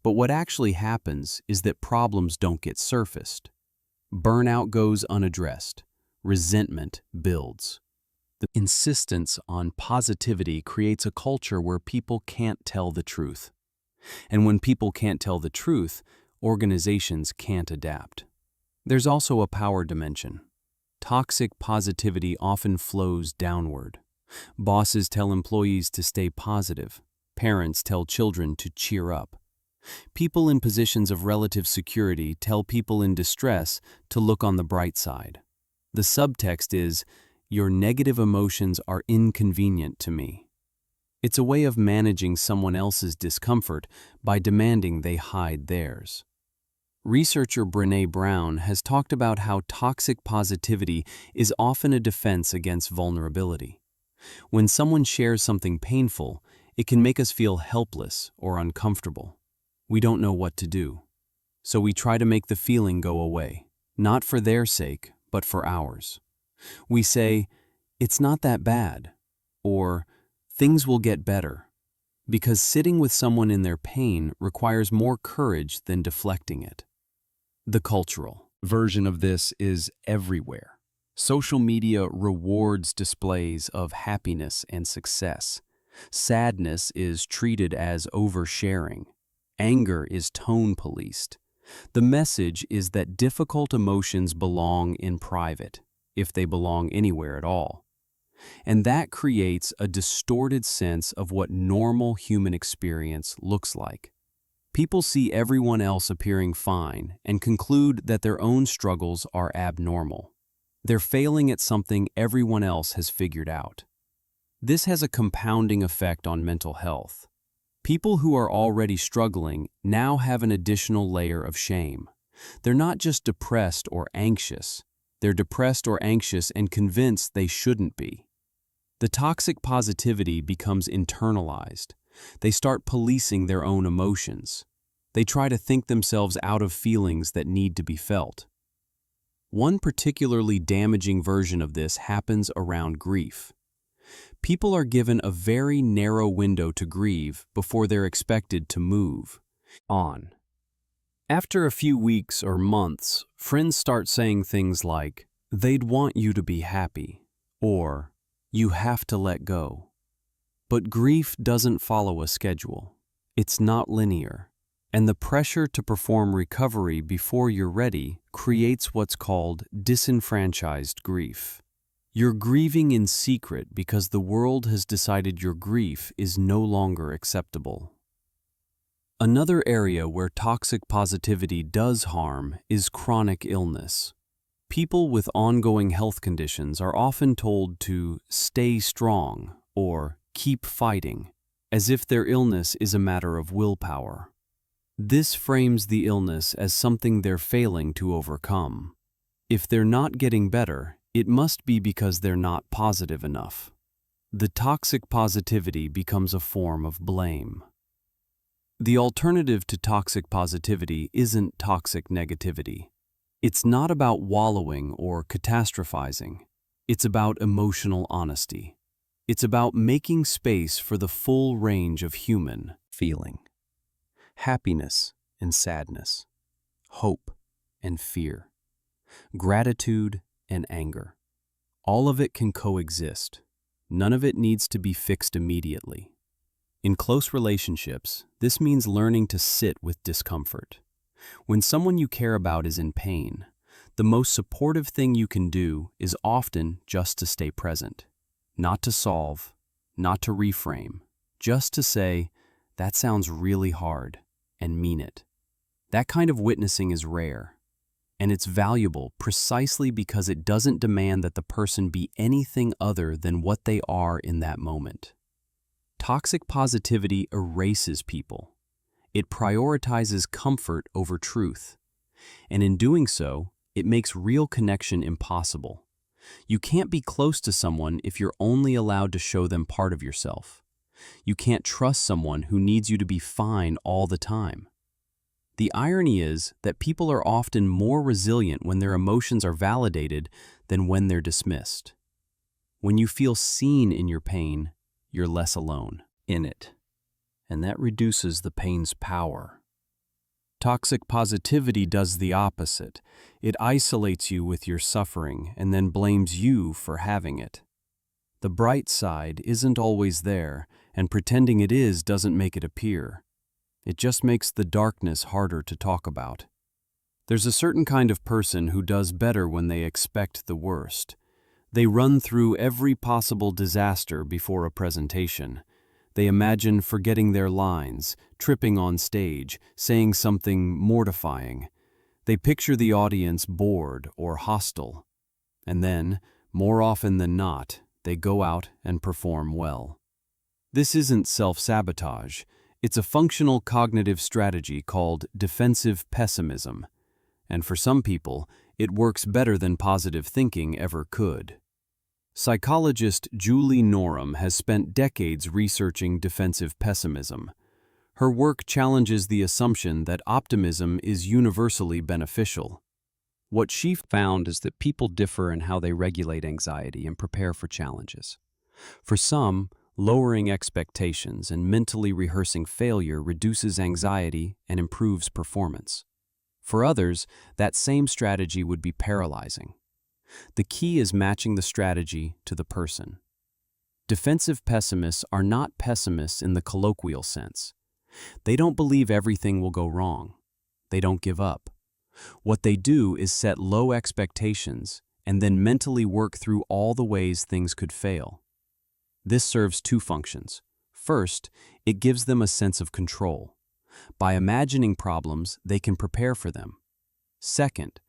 But what actually happens is that problems don't get surfaced. Burnout goes unaddressed. Resentment builds. The insistence on positivity creates a culture where people can't tell the truth. And when people can't tell the truth, organizations can't adapt. There's also a power dimension. Toxic positivity often flows downward. Bosses tell employees to stay positive. Parents tell children to cheer up. People in positions of relative security tell people in distress to look on the bright side. The subtext is, your negative emotions are inconvenient to me. It's a way of managing someone else's discomfort by demanding they hide theirs. Researcher Brené Brown has talked about how toxic positivity is often a defense against vulnerability. When someone shares something painful, it can make us feel helpless or uncomfortable. We don't know what to do. So we try to make the feeling go away, not for their sake, but for ours. We say, "It's not that bad," or "Things will get better," because sitting with someone in their pain requires more courage than deflecting it. The cultural version of this is everywhere. Social media rewards displays of happiness and success. Sadness is treated as oversharing. Anger is tone policed. The message is that difficult emotions belong in private, if they belong anywhere at all. And that creates a distorted sense of what normal human experience looks like. People see everyone else appearing fine and conclude that their own struggles are abnormal. They're failing at something everyone else has figured out. This has a compounding effect on mental health. People who are already struggling now have an additional layer of shame. They're not just depressed or anxious. They're depressed or anxious and convinced they shouldn't be. The toxic positivity becomes internalized. They start policing their own emotions. They try to think themselves out of feelings that need to be felt. One particularly damaging version of this happens around grief. People are given a very narrow window to grieve before they're expected to move on. After a few weeks or months, friends start saying things like, "They'd want you to be happy," or "You have to let go." But grief doesn't follow a schedule. It's not linear. And the pressure to perform recovery before you're ready creates what's called disenfranchised grief. You're grieving in secret because the world has decided your grief is no longer acceptable. Another area where toxic positivity does harm is chronic illness. People with ongoing health conditions are often told to stay strong or keep fighting, as if their illness is a matter of willpower. This frames the illness as something they're failing to overcome. If they're not getting better, it must be because they're not positive enough. The toxic positivity becomes a form of blame. The alternative to toxic positivity isn't toxic negativity. It's not about wallowing or catastrophizing. It's about emotional honesty. It's about making space for the full range of human feeling. Happiness and sadness, hope and fear, gratitude and anger. All of it can coexist. None of it needs to be fixed immediately. In close relationships, this means learning to sit with discomfort. When someone you care about is in pain, the most supportive thing you can do is often just to stay present. Not to solve, not to reframe, just to say, "That sounds really hard," and mean it. That kind of witnessing is rare, and it's valuable precisely because it doesn't demand that the person be anything other than what they are in that moment. Toxic positivity erases people. It prioritizes comfort over truth, and in doing so, it makes real connection impossible. You can't be close to someone if you're only allowed to show them part of yourself. You can't trust someone who needs you to be fine all the time. The irony is that people are often more resilient when their emotions are validated than when they're dismissed. When you feel seen in your pain, you're less alone in it, and that reduces the pain's power. Toxic positivity does the opposite. It isolates you with your suffering and then blames you for having it. The bright side isn't always there, and pretending it is doesn't make it appear. It just makes the darkness harder to talk about. There's a certain kind of person who does better when they expect the worst. They run through every possible disaster before a presentation. They imagine forgetting their lines, tripping on stage, saying something mortifying. They picture the audience bored or hostile. And then, more often than not, they go out and perform well. This isn't self-sabotage. It's a functional cognitive strategy called defensive pessimism, and for some people, it works better than positive thinking ever could. Psychologist Julie Norham has spent decades researching defensive pessimism. Her work challenges the assumption that optimism is universally beneficial. What she found is that people differ in how they regulate anxiety and prepare for challenges. For some, lowering expectations and mentally rehearsing failure reduces anxiety and improves performance. For others, that same strategy would be paralyzing. The key is matching the strategy to the person. Defensive pessimists are not pessimists in the colloquial sense. They don't believe everything will go wrong. They don't give up. What they do is set low expectations and then mentally work through all the ways things could fail. This serves two functions. First, it gives them a sense of control. By imagining problems, they can prepare for them. Second,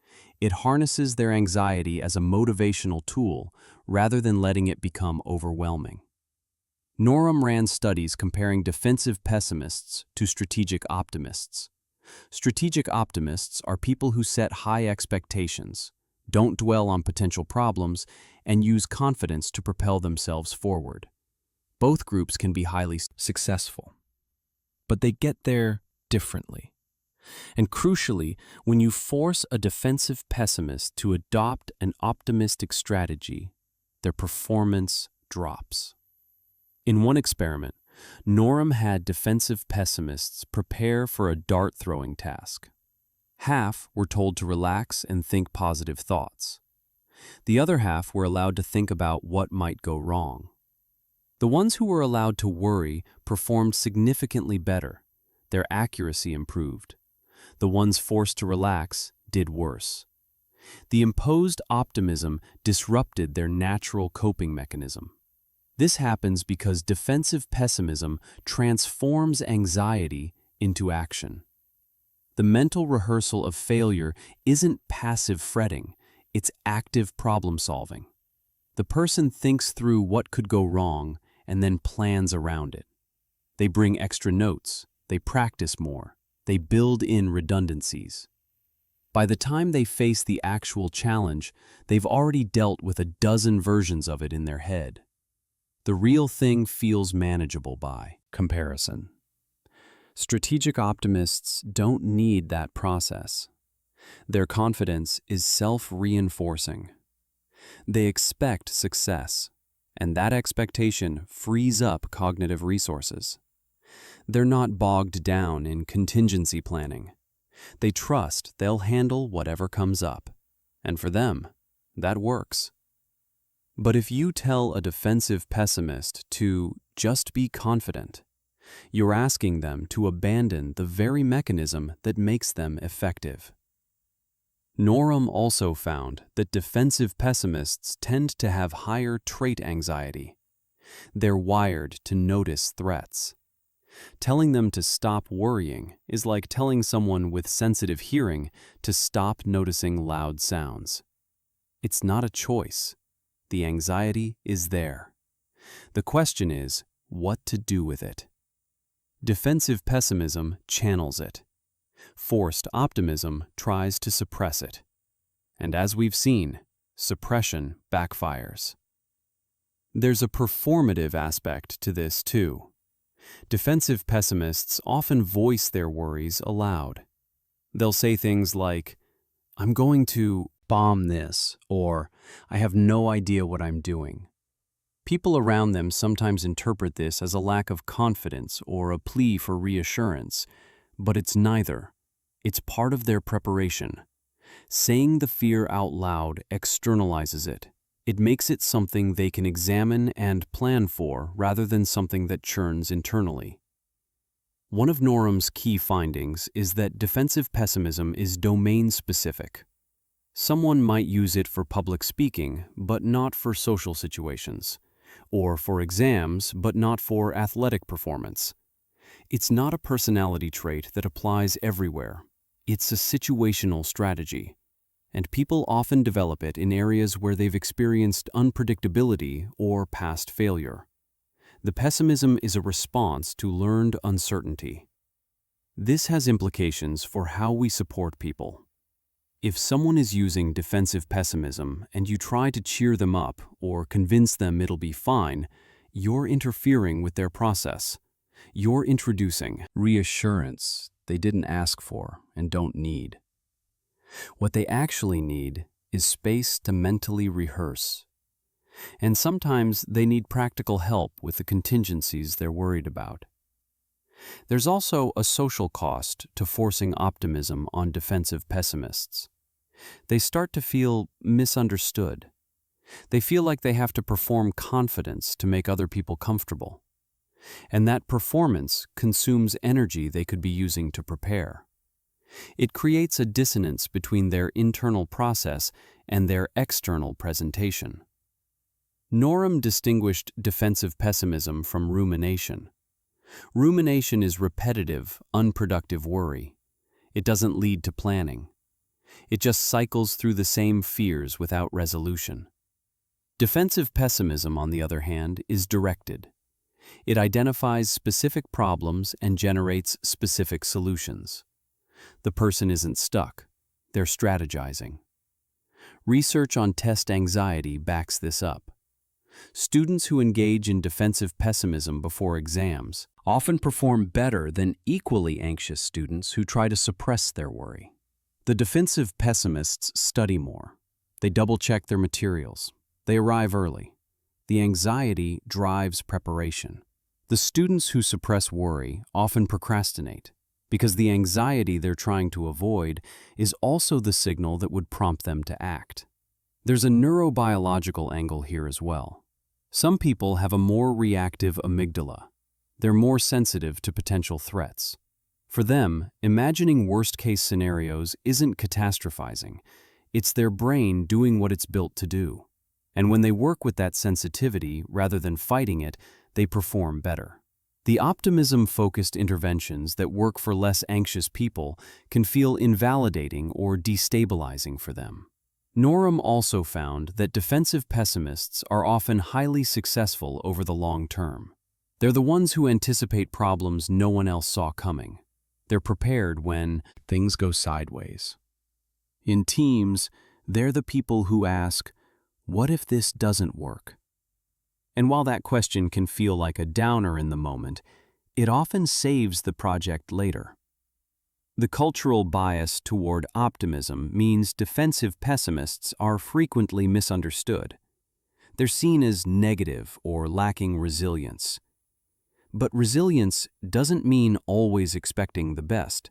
it harnesses their anxiety as a motivational tool rather than letting it become overwhelming. Norham ran studies comparing defensive pessimists to strategic optimists. Strategic optimists are people who set high expectations, don't dwell on potential problems, and use confidence to propel themselves forward. Both groups can be highly successful, but they get there differently. And crucially, when you force a defensive pessimist to adopt an optimistic strategy, their performance drops. In one experiment, Norham had defensive pessimists prepare for a dart-throwing task. Half were told to relax and think positive thoughts. The other half were allowed to think about what might go wrong. The ones who were allowed to worry performed significantly better. Their accuracy improved. The ones forced to relax did worse. The imposed optimism disrupted their natural coping mechanism. This happens because defensive pessimism transforms anxiety into action. The mental rehearsal of failure isn't passive fretting, it's active problem solving. The person thinks through what could go wrong and then plans around it. They bring extra notes, they practice more, they build in redundancies. By the time they face the actual challenge, they've already dealt with a dozen versions of it in their head. The real thing feels manageable by comparison. Strategic optimists don't need that process. Their confidence is self-reinforcing. They expect success, and that expectation frees up cognitive resources. They're not bogged down in contingency planning. They trust they'll handle whatever comes up, and for them, that works. But if you tell a defensive pessimist to just be confident, you're asking them to abandon the very mechanism that makes them effective. Norham also found that defensive pessimists tend to have higher trait anxiety. They're wired to notice threats. Telling them to stop worrying is like telling someone with sensitive hearing to stop noticing loud sounds. It's not a choice. The anxiety is there. The question is, what to do with it? Defensive pessimism channels it. Forced optimism tries to suppress it. And as we've seen, suppression backfires. There's a performative aspect to this too. Defensive pessimists often voice their worries aloud. They'll say things like, "I'm going to bomb this," or "I have no idea what I'm doing." People around them sometimes interpret this as a lack of confidence or a plea for reassurance, but it's neither. It's part of their preparation. Saying the fear out loud externalizes it. It makes it something they can examine and plan for rather than something that churns internally. One of Norham's key findings is that defensive pessimism is domain-specific. Someone might use it for public speaking, but not for social situations, or for exams, but not for athletic performance. It's not a personality trait that applies everywhere. It's a situational strategy, and people often develop it in areas where they've experienced unpredictability or past failure. The pessimism is a response to learned uncertainty. This has implications for how we support people. If someone is using defensive pessimism and you try to cheer them up or convince them it'll be fine, you're interfering with their process. You're introducing reassurance they didn't ask for and don't need. What they actually need is space to mentally rehearse. And sometimes they need practical help with the contingencies they're worried about. There's also a social cost to forcing optimism on defensive pessimists. They start to feel misunderstood. They feel like they have to perform confidence to make other people comfortable. And that performance consumes energy they could be using to prepare. It creates a dissonance between their internal process and their external presentation. Norum distinguished defensive pessimism from rumination. Rumination is repetitive, unproductive worry. It doesn't lead to planning. It just cycles through the same fears without resolution. Defensive pessimism, on the other hand, is directed. It identifies specific problems and generates specific solutions. The person isn't stuck. They're strategizing. Research on test anxiety backs this up. Students who engage in defensive pessimism before exams often perform better than equally anxious students who try to suppress their worry. The defensive pessimists study more. They double-check their materials. They arrive early. The anxiety drives preparation. The students who suppress worry often procrastinate because the anxiety they're trying to avoid is also the signal that would prompt them to act. There's a neurobiological angle here as well. Some people have a more reactive amygdala. They're more sensitive to potential threats. For them, imagining worst-case scenarios isn't catastrophizing. It's their brain doing what it's built to do. And when they work with that sensitivity rather than fighting it, they perform better. The optimism-focused interventions that work for less anxious people can feel invalidating or destabilizing for them. Norum also found that defensive pessimists are often highly successful over the long term. They're the ones who anticipate problems no one else saw coming. They're prepared when things go sideways. In teams, they're the people who ask, "What if this doesn't work?" And while that question can feel like a downer in the moment, it often saves the project later. The cultural bias toward optimism means defensive pessimists are frequently misunderstood. They're seen as negative or lacking resilience. But resilience doesn't mean always expecting the best.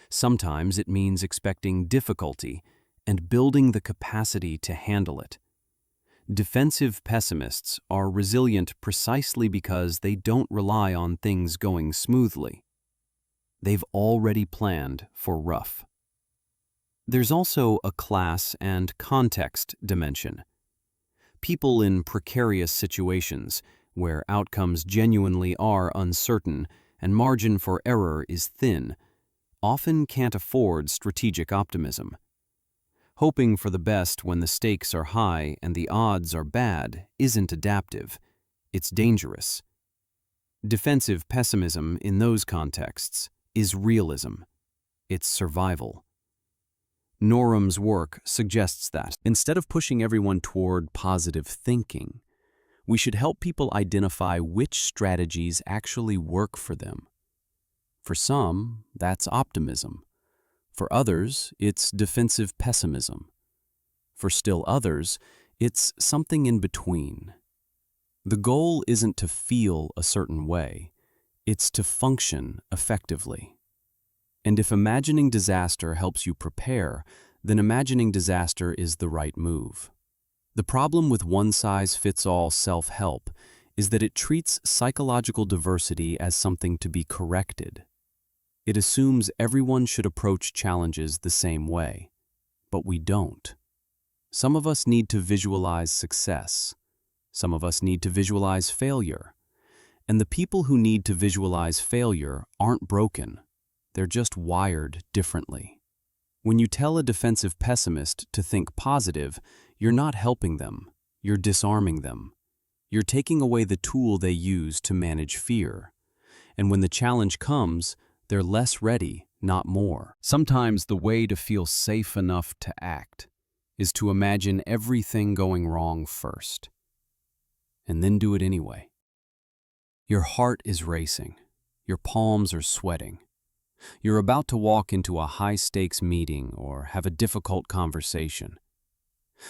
Sometimes it means expecting difficulty and building the capacity to handle it. Defensive pessimists are resilient precisely because they don't rely on things going smoothly. They've already planned for rough. There's also a class and context dimension. People in precarious situations, where outcomes genuinely are uncertain and margin for error is thin, often can't afford strategic optimism. Hoping for the best when the stakes are high and the odds are bad isn't adaptive. It's dangerous. Defensive pessimism in those contexts is realism. It's survival. Norum's work suggests that instead of pushing everyone toward positive thinking, we should help people identify which strategies actually work for them. For some, that's optimism. For others, it's defensive pessimism. For still others, it's something in between. The goal isn't to feel a certain way, it's to function effectively. And if imagining disaster helps you prepare, then imagining disaster is the right move. The problem with one-size-fits-all self-help is that it treats psychological diversity as something to be corrected. It assumes everyone should approach challenges the same way, but we don't. Some of us need to visualize success. Some of us need to visualize failure. And the people who need to visualize failure aren't broken. They're just wired differently. When you tell a defensive pessimist to think positive, you're not helping them, you're disarming them. You're taking away the tool they use to manage fear. And when the challenge comes, they're less ready, not more. Sometimes the way to feel safe enough to act is to imagine everything going wrong first, and then do it anyway. Your heart is racing. Your palms are sweating. You're about to walk into a high-stakes meeting or have a difficult conversation.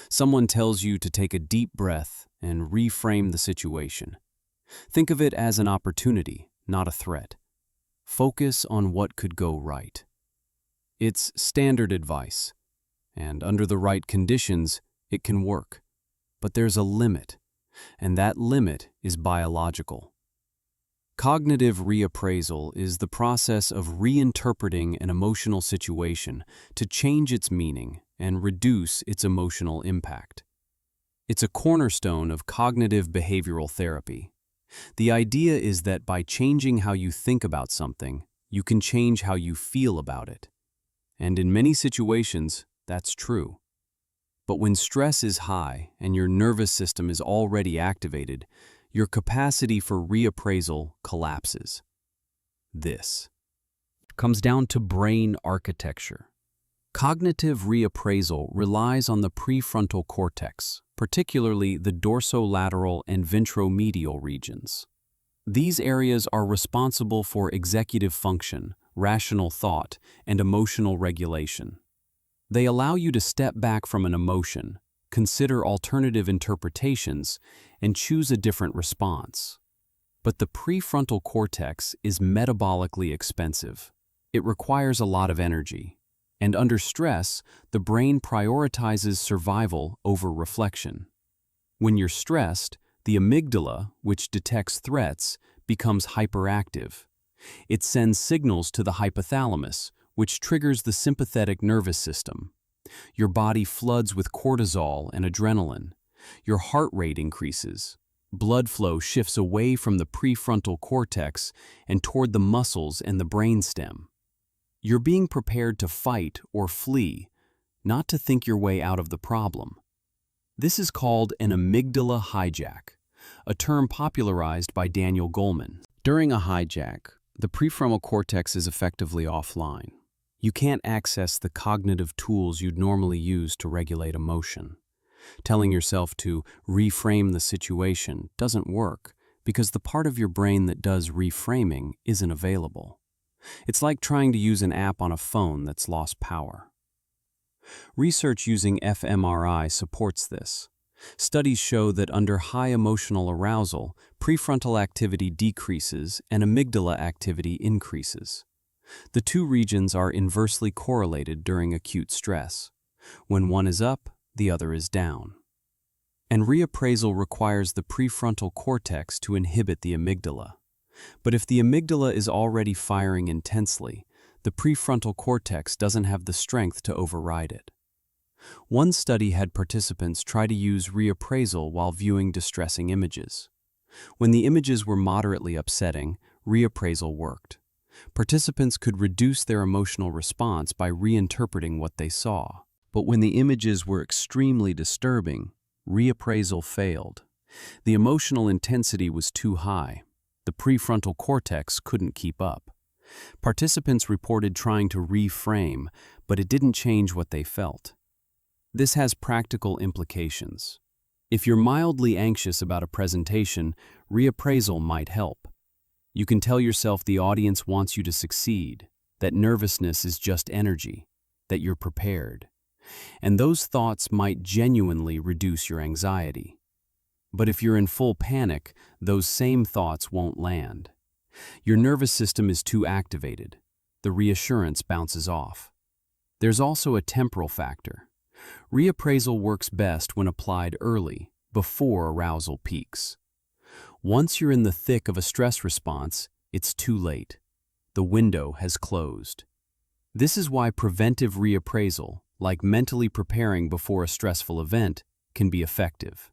Someone tells you to take a deep breath and reframe the situation. Think of it as an opportunity, not a threat. Focus on what could go right. It's standard advice, and under the right conditions, it can work. But there's a limit, and that limit is biological. Cognitive reappraisal is the process of reinterpreting an emotional situation to change its meaning and reduce its emotional impact. It's a cornerstone of cognitive behavioral therapy. The idea is that by changing how you think about something, you can change how you feel about it. And in many situations, that's true. But when stress is high and your nervous system is already activated, your capacity for reappraisal collapses. This comes down to brain architecture. Cognitive reappraisal relies on the prefrontal cortex, particularly the dorsolateral and ventromedial regions. These areas are responsible for executive function, rational thought, and emotional regulation. They allow you to step back from an emotion, consider alternative interpretations, and choose a different response. But the prefrontal cortex is metabolically expensive. It requires a lot of energy. And under stress, the brain prioritizes survival over reflection. When you're stressed, the amygdala, which detects threats, becomes hyperactive. It sends signals to the hypothalamus, which triggers the sympathetic nervous system. Your body floods with cortisol and adrenaline. Your heart rate increases. Blood flow shifts away from the prefrontal cortex and toward the muscles and the brainstem. You're being prepared to fight or flee, not to think your way out of the problem. This is called an amygdala hijack, a term popularized by Daniel Goleman. During a hijack, the prefrontal cortex is effectively offline. You can't access the cognitive tools you'd normally use to regulate emotion. Telling yourself to reframe the situation doesn't work because the part of your brain that does reframing isn't available. It's like trying to use an app on a phone that's lost power. Research using fMRI supports this. Studies show that under high emotional arousal, prefrontal activity decreases and amygdala activity increases. The two regions are inversely correlated during acute stress. When one is up, the other is down. And reappraisal requires the prefrontal cortex to inhibit the amygdala. But if the amygdala is already firing intensely, the prefrontal cortex doesn't have the strength to override it. One study had participants try to use reappraisal while viewing distressing images. When the images were moderately upsetting, reappraisal worked. Participants could reduce their emotional response by reinterpreting what they saw. But when the images were extremely disturbing, reappraisal failed. The emotional intensity was too high. The prefrontal cortex couldn't keep up. Participants reported trying to reframe, but it didn't change what they felt. This has practical implications. If you're mildly anxious about a presentation, reappraisal might help. You can tell yourself the audience wants you to succeed, that nervousness is just energy, that you're prepared. And those thoughts might genuinely reduce your anxiety. But if you're in full panic, those same thoughts won't land. Your nervous system is too activated. The reassurance bounces off. There's also a temporal factor. Reappraisal works best when applied early, before arousal peaks. Once you're in the thick of a stress response, it's too late. The window has closed. This is why preventive reappraisal, like mentally preparing before a stressful event, can be effective.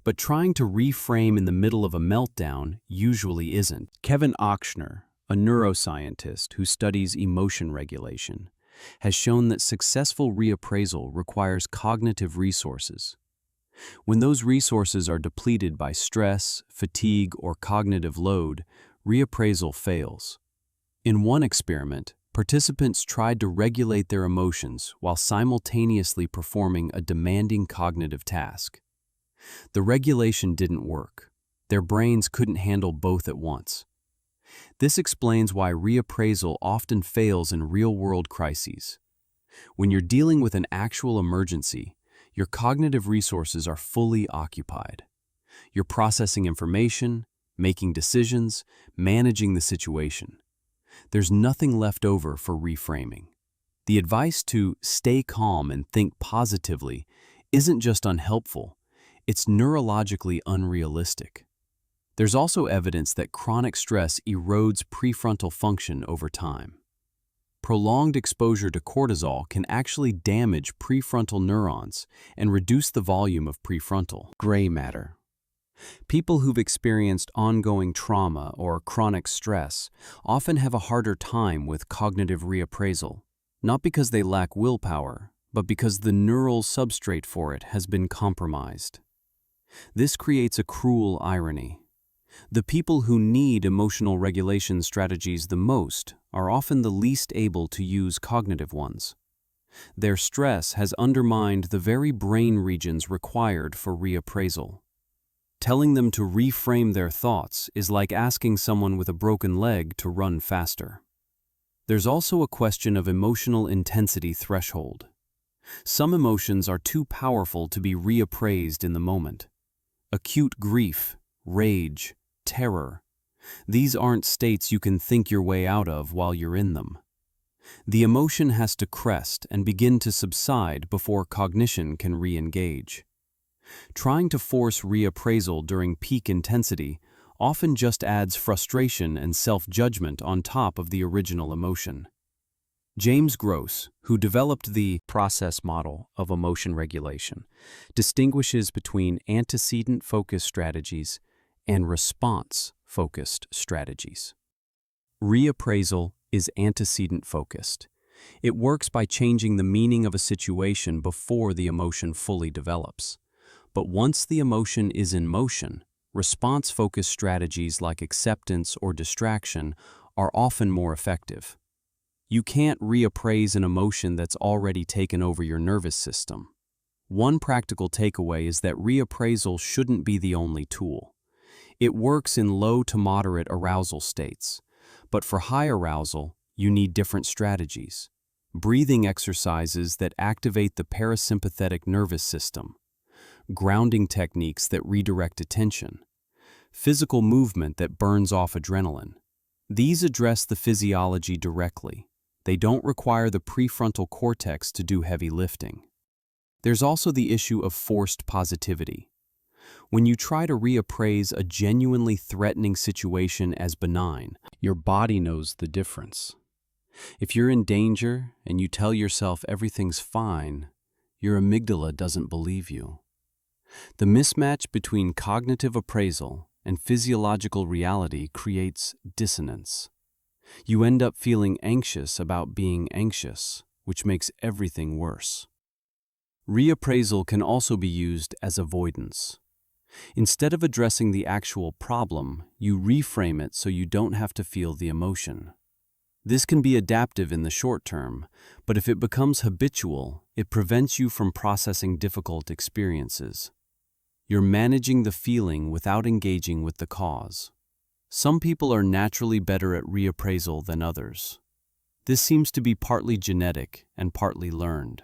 But trying to reframe in the middle of a meltdown usually isn't. Kevin Ochsner, a neuroscientist who studies emotion regulation, has shown that successful reappraisal requires cognitive resources. When those resources are depleted by stress, fatigue, or cognitive load, reappraisal fails. In one experiment, participants tried to regulate their emotions while simultaneously performing a demanding cognitive task. The regulation didn't work. Their brains couldn't handle both at once. This explains why reappraisal often fails in real-world crises. When you're dealing with an actual emergency, your cognitive resources are fully occupied. You're processing information, making decisions, managing the situation. There's nothing left over for reframing. The advice to stay calm and think positively isn't just unhelpful, it's neurologically unrealistic. There's also evidence that chronic stress erodes prefrontal function over time. Prolonged exposure to cortisol can actually damage prefrontal neurons and reduce the volume of prefrontal gray matter. People who've experienced ongoing trauma or chronic stress often have a harder time with cognitive reappraisal, not because they lack willpower, but because the neural substrate for it has been compromised. This creates a cruel irony. The people who need emotional regulation strategies the most are often the least able to use cognitive ones. Their stress has undermined the very brain regions required for reappraisal. Telling them to reframe their thoughts is like asking someone with a broken leg to run faster. There's also a question of emotional intensity threshold. Some emotions are too powerful to be reappraised in the moment. Acute grief, rage, terror. These aren't states you can think your way out of while you're in them. The emotion has to crest and begin to subside before cognition can re-engage. Trying to force reappraisal during peak intensity often just adds frustration and self-judgment on top of the original emotion. James Gross, who developed the process model of emotion regulation, distinguishes between antecedent-focused strategies and response-focused strategies. Reappraisal is antecedent-focused. It works by changing the meaning of a situation before the emotion fully develops. But once the emotion is in motion, response-focused strategies like acceptance or distraction are often more effective. You can't reappraise an emotion that's already taken over your nervous system. One practical takeaway is that reappraisal shouldn't be the only tool. It works in low to moderate arousal states, but for high arousal, you need different strategies. Breathing exercises that activate the parasympathetic nervous system, grounding techniques that redirect attention, physical movement that burns off adrenaline. These address the physiology directly. They don't require the prefrontal cortex to do heavy lifting. There's also the issue of forced positivity. When you try to reappraise a genuinely threatening situation as benign, your body knows the difference. If you're in danger and you tell yourself everything's fine, your amygdala doesn't believe you. The mismatch between cognitive appraisal and physiological reality creates dissonance. You end up feeling anxious about being anxious, which makes everything worse. Reappraisal can also be used as avoidance. Instead of addressing the actual problem, you reframe it so you don't have to feel the emotion. This can be adaptive in the short term, but if it becomes habitual, it prevents you from processing difficult experiences. You're managing the feeling without engaging with the cause. Some people are naturally better at reappraisal than others. This seems to be partly genetic and partly learned.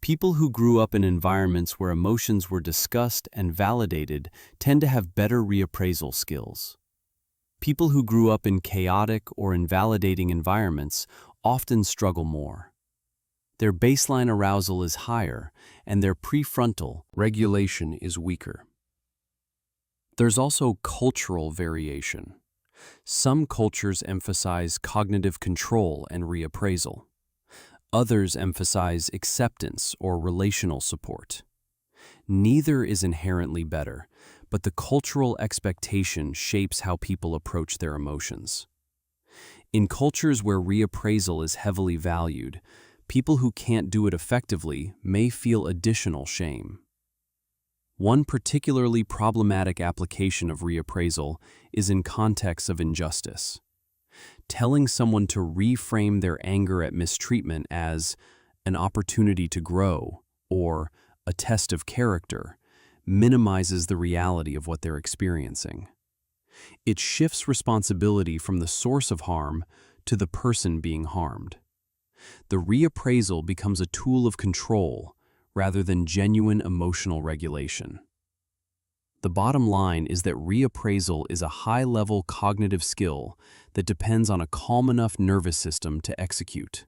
People who grew up in environments where emotions were discussed and validated tend to have better reappraisal skills. People who grew up in chaotic or invalidating environments often struggle more. Their baseline arousal is higher, and their prefrontal regulation is weaker. There's also cultural variation. Some cultures emphasize cognitive control and reappraisal. Others emphasize acceptance or relational support. Neither is inherently better, but the cultural expectation shapes how people approach their emotions. In cultures where reappraisal is heavily valued, people who can't do it effectively may feel additional shame. One particularly problematic application of reappraisal is in contexts of injustice. Telling someone to reframe their anger at mistreatment as an opportunity to grow or a test of character minimizes the reality of what they're experiencing. It shifts responsibility from the source of harm to the person being harmed. The reappraisal becomes a tool of control rather than genuine emotional regulation. The bottom line is that reappraisal is a high-level cognitive skill that depends on a calm enough nervous system to execute.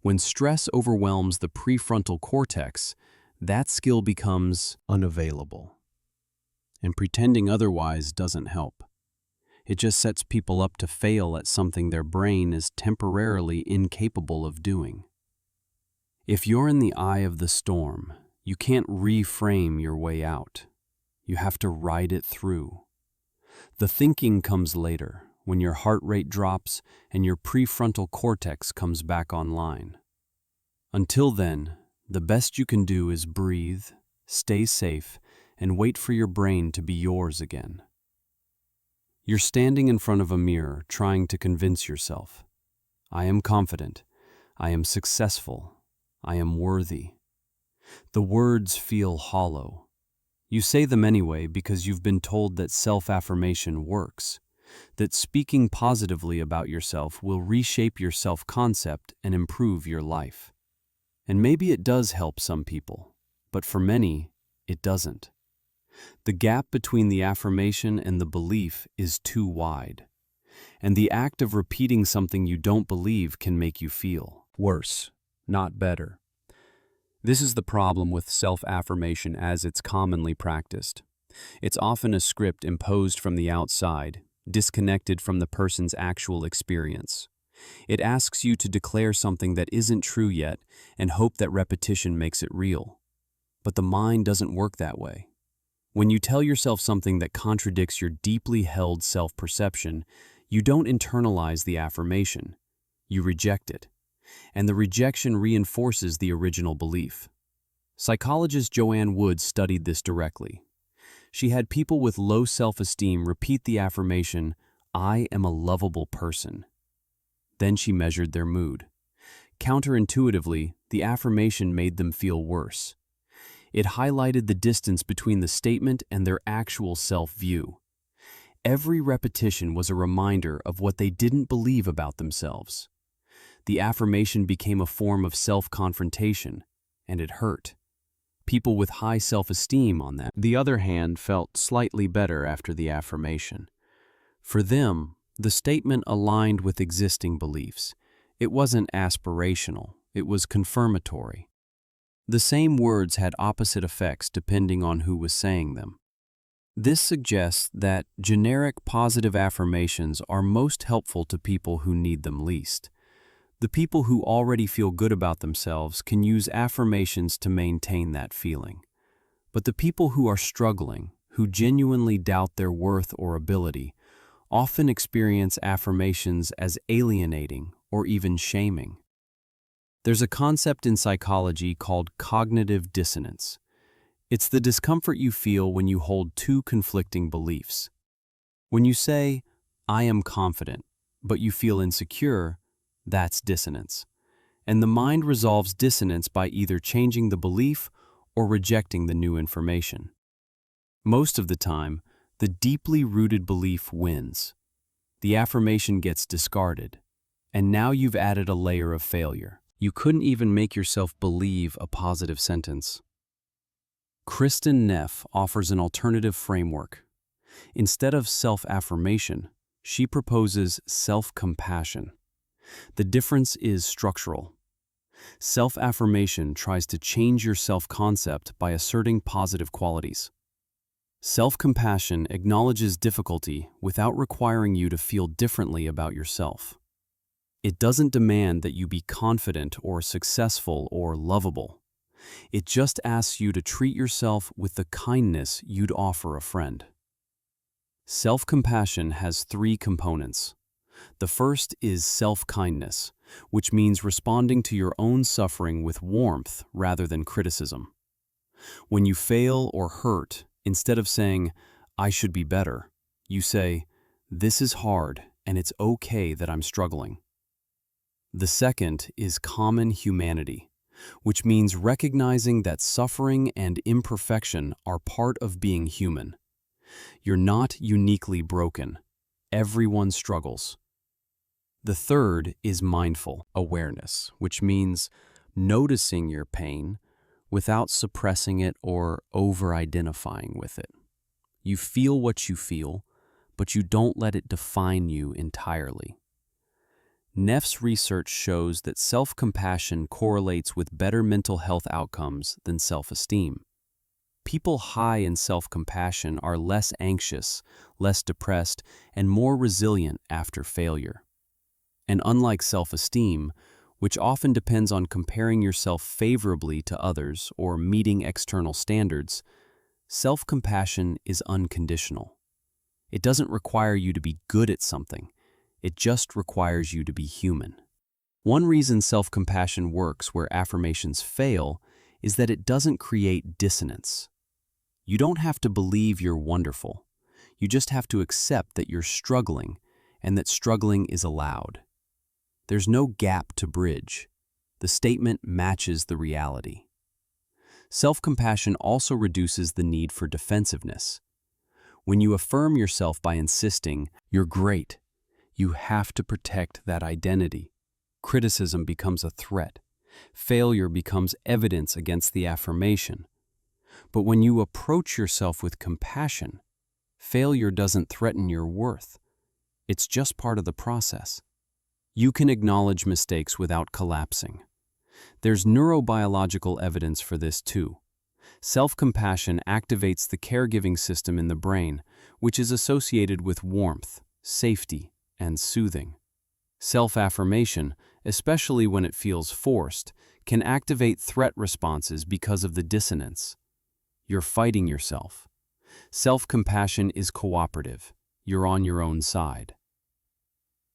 When stress overwhelms the prefrontal cortex, that skill becomes unavailable. And pretending otherwise doesn't help. It just sets people up to fail at something their brain is temporarily incapable of doing. If you're in the eye of the storm, you can't reframe your way out. You have to ride it through. The thinking comes later, when your heart rate drops and your prefrontal cortex comes back online. Until then, the best you can do is breathe, stay safe, and wait for your brain to be yours again. You're standing in front of a mirror trying to convince yourself, I am confident, I am successful, I am worthy. The words feel hollow. You say them anyway because you've been told that self-affirmation works, that speaking positively about yourself will reshape your self-concept and improve your life. And maybe it does help some people, but for many, it doesn't. The gap between the affirmation and the belief is too wide, and the act of repeating something you don't believe can make you feel worse, not better. This is the problem with self-affirmation as it's commonly practiced. It's often a script imposed from the outside, disconnected from the person's actual experience. It asks you to declare something that isn't true yet and hope that repetition makes it real. But the mind doesn't work that way. When you tell yourself something that contradicts your deeply held self-perception, you don't internalize the affirmation. You reject it. And the rejection reinforces the original belief. Psychologist Joanne Wood studied this directly. She had people with low self-esteem repeat the affirmation, I am a lovable person. Then she measured their mood. Counterintuitively, the affirmation made them feel worse. It highlighted the distance between the statement and their actual self-view. Every repetition was a reminder of what they didn't believe about themselves. The affirmation became a form of self-confrontation, and it hurt. People with high self-esteem, on the other hand, felt slightly better after the affirmation. For them, the statement aligned with existing beliefs. It wasn't aspirational, it was confirmatory. The same words had opposite effects depending on who was saying them. This suggests that generic positive affirmations are most helpful to people who need them least. The people who already feel good about themselves can use affirmations to maintain that feeling. But the people who are struggling, who genuinely doubt their worth or ability, often experience affirmations as alienating or even shaming. There's a concept in psychology called cognitive dissonance. It's the discomfort you feel when you hold two conflicting beliefs. When you say, I am confident, but you feel insecure, that's dissonance. And the mind resolves dissonance by either changing the belief or rejecting the new information. Most of the time, the deeply rooted belief wins. The affirmation gets discarded, and now you've added a layer of failure. You couldn't even make yourself believe a positive sentence. Kristen Neff offers an alternative framework. Instead of self-affirmation, she proposes self-compassion. The difference is structural. Self-affirmation tries to change your self-concept by asserting positive qualities. Self-compassion acknowledges difficulty without requiring you to feel differently about yourself. It doesn't demand that you be confident or successful or lovable. It just asks you to treat yourself with the kindness you'd offer a friend. Self-compassion has three components. The first is self-kindness, which means responding to your own suffering with warmth rather than criticism. When you fail or hurt, instead of saying, "I should be better," you say, "This is hard and it's okay that I'm struggling." The second is common humanity, which means recognizing that suffering and imperfection are part of being human. You're not uniquely broken. Everyone struggles. The third is mindful awareness, which means noticing your pain without suppressing it or over-identifying with it. You feel what you feel, but you don't let it define you entirely. Neff's research shows that self-compassion correlates with better mental health outcomes than self-esteem. People high in self-compassion are less anxious, less depressed, and more resilient after failure. And unlike self-esteem, which often depends on comparing yourself favorably to others or meeting external standards, self-compassion is unconditional. It doesn't require you to be good at something. It just requires you to be human. One reason self-compassion works where affirmations fail is that it doesn't create dissonance. You don't have to believe you're wonderful. You just have to accept that you're struggling and that struggling is allowed. There's no gap to bridge. The statement matches the reality. Self-compassion also reduces the need for defensiveness. When you affirm yourself by insisting, "You're great," you have to protect that identity. Criticism becomes a threat. Failure becomes evidence against the affirmation. But when you approach yourself with compassion, failure doesn't threaten your worth. It's just part of the process. You can acknowledge mistakes without collapsing. There's neurobiological evidence for this too. Self-compassion activates the caregiving system in the brain, which is associated with warmth, safety, and soothing. Self-affirmation, especially when it feels forced, can activate threat responses because of the dissonance. You're fighting yourself. Self-compassion is cooperative. You're on your own side.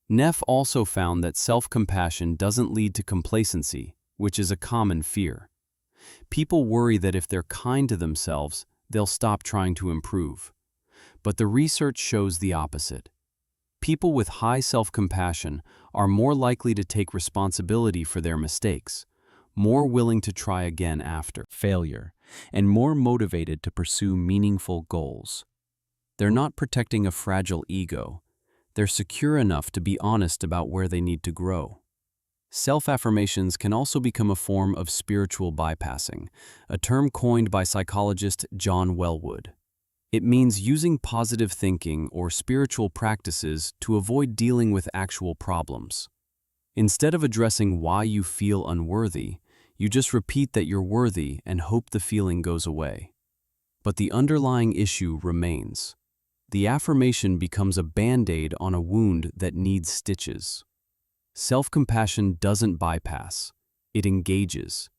Neff also found that self-compassion doesn't lead to complacency, which is a common fear. People worry that if they're kind to themselves, they'll stop trying to improve. But the research shows the opposite. People with high self-compassion are more likely to take responsibility for their mistakes, more willing to try again after failure, and more motivated to pursue meaningful goals. They're not protecting a fragile ego. They're secure enough to be honest about where they need to grow. Self-affirmations can also become a form of spiritual bypassing, a term coined by psychologist John Wellwood. It means using positive thinking or spiritual practices to avoid dealing with actual problems. Instead of addressing why you feel unworthy, you just repeat that you're worthy and hope the feeling goes away. But the underlying issue remains. The affirmation becomes a band-aid on a wound that needs stitches. Self-compassion doesn't bypass. It engages.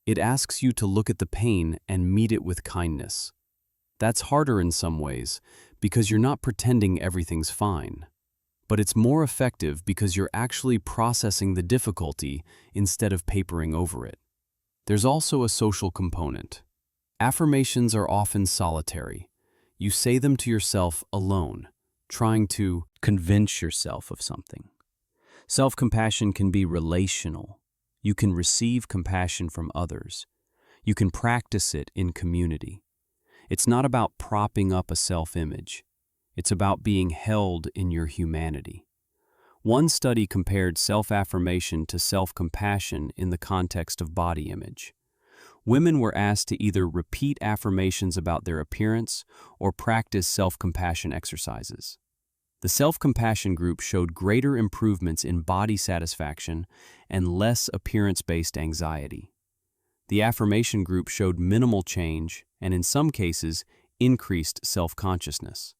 It asks you to look at the pain and meet it with kindness. That's harder in some ways because you're not pretending everything's fine. But it's more effective because you're actually processing the difficulty instead of papering over it. There's also a social component. Affirmations are often solitary. You say them to yourself alone, trying to convince yourself of something. Self-compassion can be relational. You can receive compassion from others. You can practice it in community. It's not about propping up a self-image. It's about being held in your humanity. One study compared self-affirmation to self-compassion in the context of body image. Women were asked to either repeat affirmations about their appearance or practice self-compassion exercises. The self-compassion group showed greater improvements in body satisfaction and less appearance-based anxiety. The affirmation group showed minimal change and, in some cases, increased self-consciousness.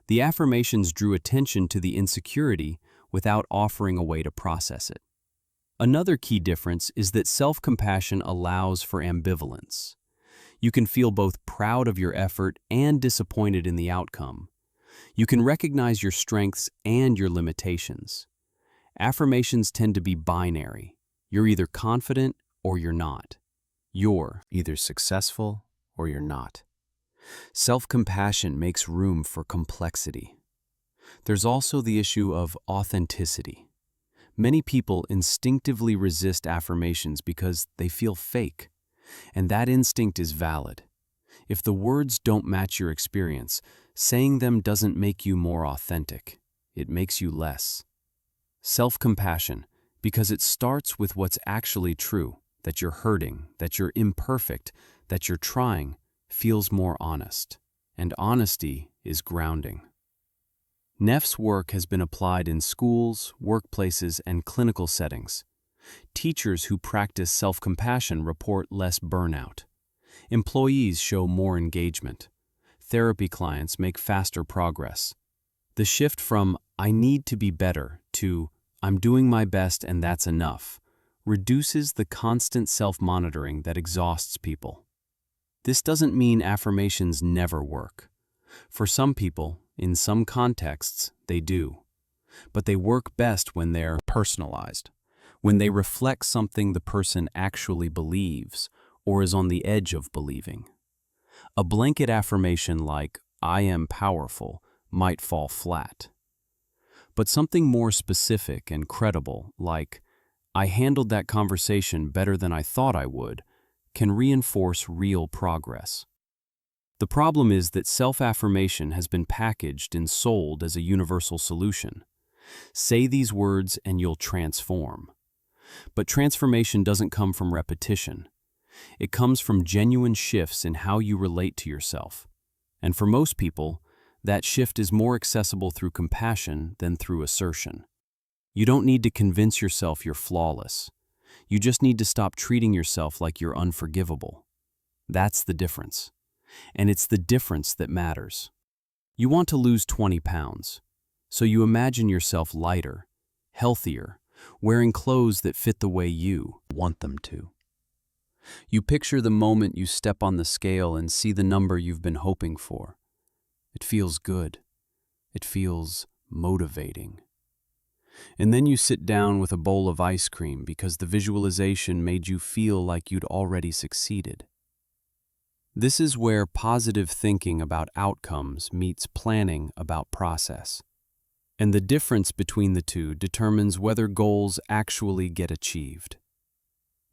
The affirmations drew attention to the insecurity without offering a way to process it. Another key difference is that self-compassion allows for ambivalence. You can feel both proud of your effort and disappointed in the outcome. You can recognize your strengths and your limitations. Affirmations tend to be binary. You're either confident or you're not. You're either successful or you're not. Self-compassion makes room for complexity. There's also the issue of authenticity. Many people instinctively resist affirmations because they feel fake, and that instinct is valid. If the words don't match your experience, saying them doesn't make you more authentic. It makes you less. Self-compassion, because it starts with what's actually true, that you're hurting, that you're imperfect, that you're trying, feels more honest. And honesty is grounding. Neff's work has been applied in schools, workplaces, and clinical settings. Teachers who practice self-compassion report less burnout. Employees show more engagement. Therapy clients make faster progress. The shift from "I need to be better" to "I'm doing my best and that's enough" reduces the constant self-monitoring that exhausts people. This doesn't mean affirmations never work. For some people, in some contexts, they do. But they work best when they're personalized, when they reflect something the person actually believes or is on the edge of believing. A blanket affirmation like "I am powerful" might fall flat. But something more specific and credible, like "I handled that conversation better than I thought I would," can reinforce real progress. The problem is that self-affirmation has been packaged and sold as a universal solution. Say these words and you'll transform. But transformation doesn't come from repetition. It comes from genuine shifts in how you relate to yourself. And for most people, that shift is more accessible through compassion than through assertion. You don't need to convince yourself you're flawless. You just need to stop treating yourself like you're unforgivable. That's the difference. And it's the difference that matters. You want to lose 20 pounds, so you imagine yourself lighter, healthier, wearing clothes that fit the way you want them to. You picture the moment you step on the scale and see the number you've been hoping for. It feels good. It feels motivating. And then you sit down with a bowl of ice cream because the visualization made you feel like you'd already succeeded. This is where positive thinking about outcomes meets planning about process. And the difference between the two determines whether goals actually get achieved.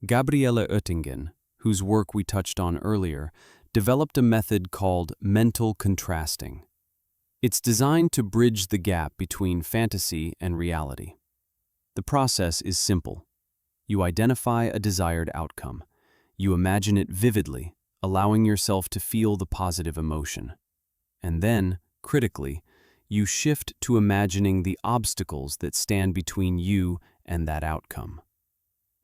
Gabriele Oettingen, whose work we touched on earlier, developed a method called mental contrasting. It's designed to bridge the gap between fantasy and reality. The process is simple. You identify a desired outcome. You imagine it vividly, allowing yourself to feel the positive emotion. And then, critically, you shift to imagining the obstacles that stand between you and that outcome.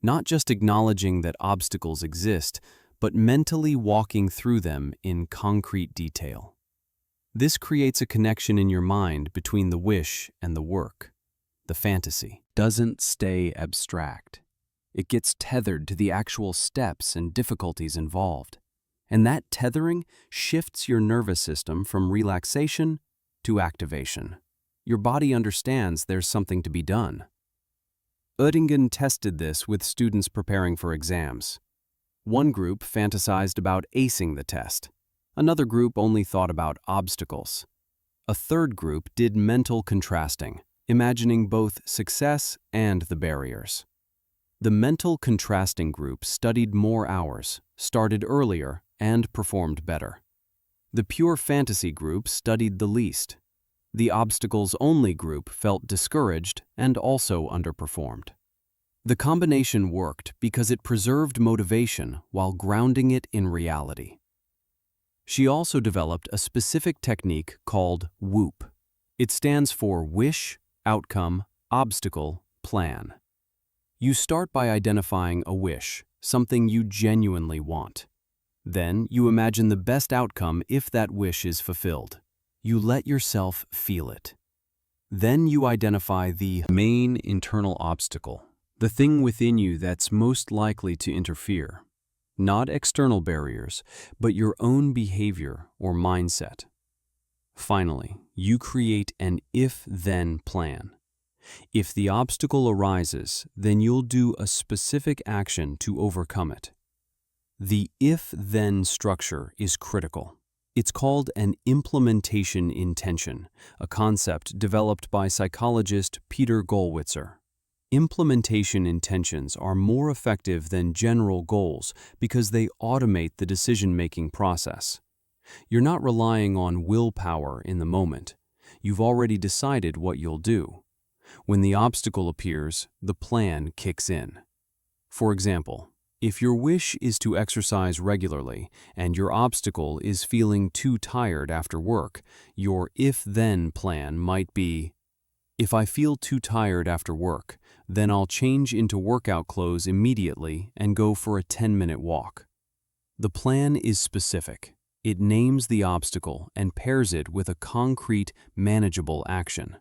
Not just acknowledging that obstacles exist, but mentally walking through them in concrete detail. This creates a connection in your mind between the wish and the work. The fantasy doesn't stay abstract. It gets tethered to the actual steps and difficulties involved. And that tethering shifts your nervous system from relaxation to activation. Your body understands there's something to be done. Oettingen tested this with students preparing for exams. One group fantasized about acing the test. Another group only thought about obstacles. A third group did mental contrasting, imagining both success and the barriers. The mental contrasting group studied more hours, started earlier, and performed better. The pure fantasy group studied the least. The obstacles-only group felt discouraged and also underperformed. The combination worked because it preserved motivation while grounding it in reality. She also developed a specific technique called WOOP. It stands for Wish, Outcome, Obstacle, Plan. You start by identifying a wish, something you genuinely want. Then you imagine the best outcome if that wish is fulfilled. You let yourself feel it. Then you identify the main internal obstacle, the thing within you that's most likely to interfere. Not external barriers, but your own behavior or mindset. Finally, you create an if-then plan. If the obstacle arises, then you'll do a specific action to overcome it. The if-then structure is critical. It's called an implementation intention, a concept developed by psychologist Peter Gollwitzer. Implementation intentions are more effective than general goals because they automate the decision-making process. You're not relying on willpower in the moment. You've already decided what you'll do. When the obstacle appears, the plan kicks in. For example, if your wish is to exercise regularly and your obstacle is feeling too tired after work, your if-then plan might be, if I feel too tired after work, then I'll change into workout clothes immediately and go for a 10-minute walk. The plan is specific. It names the obstacle and pairs it with a concrete, manageable action.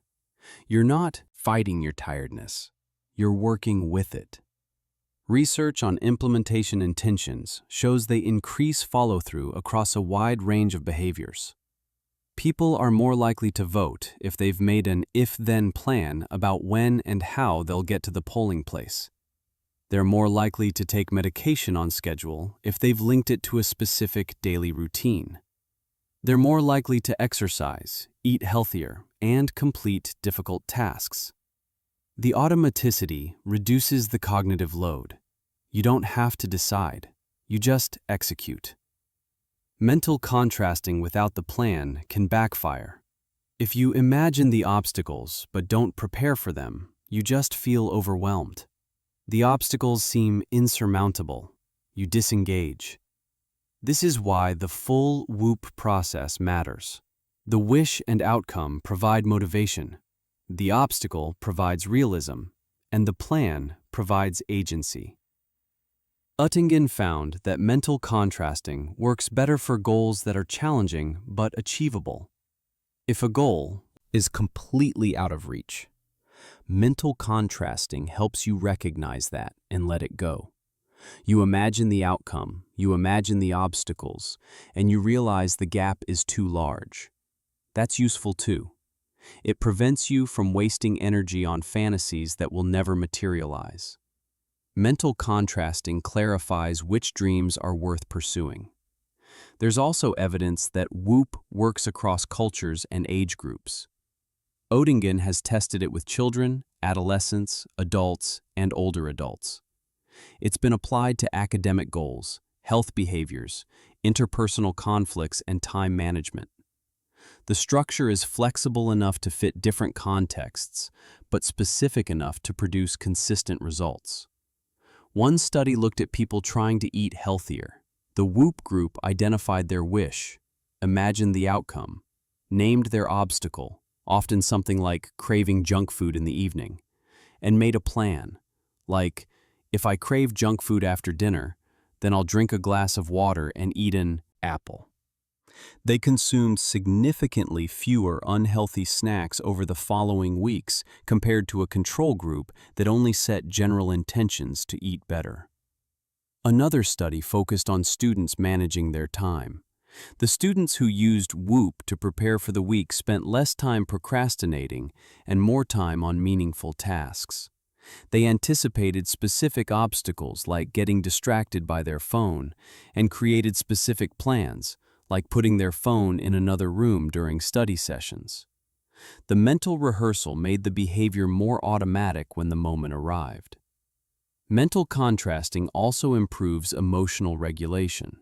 You're not fighting your tiredness. You're working with it. Research on implementation intentions shows they increase follow-through across a wide range of behaviors. People are more likely to vote if they've made an if-then plan about when and how they'll get to the polling place. They're more likely to take medication on schedule if they've linked it to a specific daily routine. They're more likely to exercise, eat healthier, and complete difficult tasks. The automaticity reduces the cognitive load. You don't have to decide. You just execute. Mental contrasting without the plan can backfire. If you imagine the obstacles but don't prepare for them, you just feel overwhelmed. The obstacles seem insurmountable. You disengage. This is why the full WOOP process matters. The wish and outcome provide motivation. The obstacle provides realism, and the plan provides agency. Uttingen found that mental contrasting works better for goals that are challenging but achievable. If a goal is completely out of reach, mental contrasting helps you recognize that and let it go. You imagine the outcome, you imagine the obstacles, and you realize the gap is too large. That's useful too. It prevents you from wasting energy on fantasies that will never materialize. Mental contrasting clarifies which dreams are worth pursuing. There's also evidence that WOOP works across cultures and age groups. Uttingen has tested it with children, adolescents, adults, and older adults. It's been applied to academic goals, health behaviors, interpersonal conflicts, and time management. The structure is flexible enough to fit different contexts, but specific enough to produce consistent results. One study looked at people trying to eat healthier. The WOOP group identified their wish, imagined the outcome, named their obstacle, often something like craving junk food in the evening, and made a plan, like, if I crave junk food after dinner, then I'll drink a glass of water and eat an apple. They consumed significantly fewer unhealthy snacks over the following weeks compared to a control group that only set general intentions to eat better. Another study focused on students managing their time. The students who used WOOP to prepare for the week spent less time procrastinating and more time on meaningful tasks. They anticipated specific obstacles like getting distracted by their phone and created specific plans, like putting their phone in another room during study sessions. The mental rehearsal made the behavior more automatic when the moment arrived. Mental contrasting also improves emotional regulation.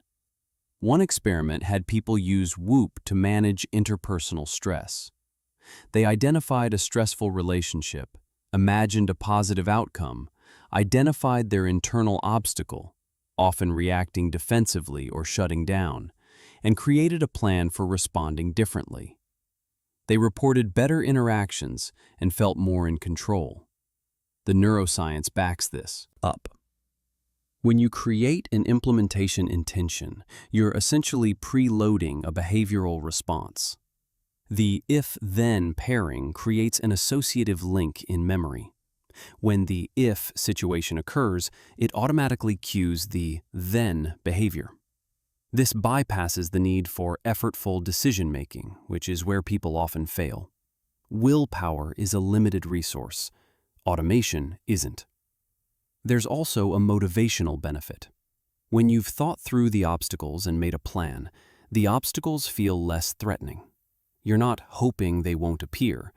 One experiment had people use WOOP to manage interpersonal stress. They identified a stressful relationship, imagined a positive outcome, identified their internal obstacle, often reacting defensively or shutting down, and created a plan for responding differently. They reported better interactions and felt more in control. The neuroscience backs this up. When you create an implementation intention, you're essentially preloading a behavioral response. The if-then pairing creates an associative link in memory. When the if situation occurs, it automatically cues the then behavior. This bypasses the need for effortful decision-making, which is where people often fail. Willpower is a limited resource. Automation isn't. There's also a motivational benefit. When you've thought through the obstacles and made a plan, the obstacles feel less threatening. You're not hoping they won't appear.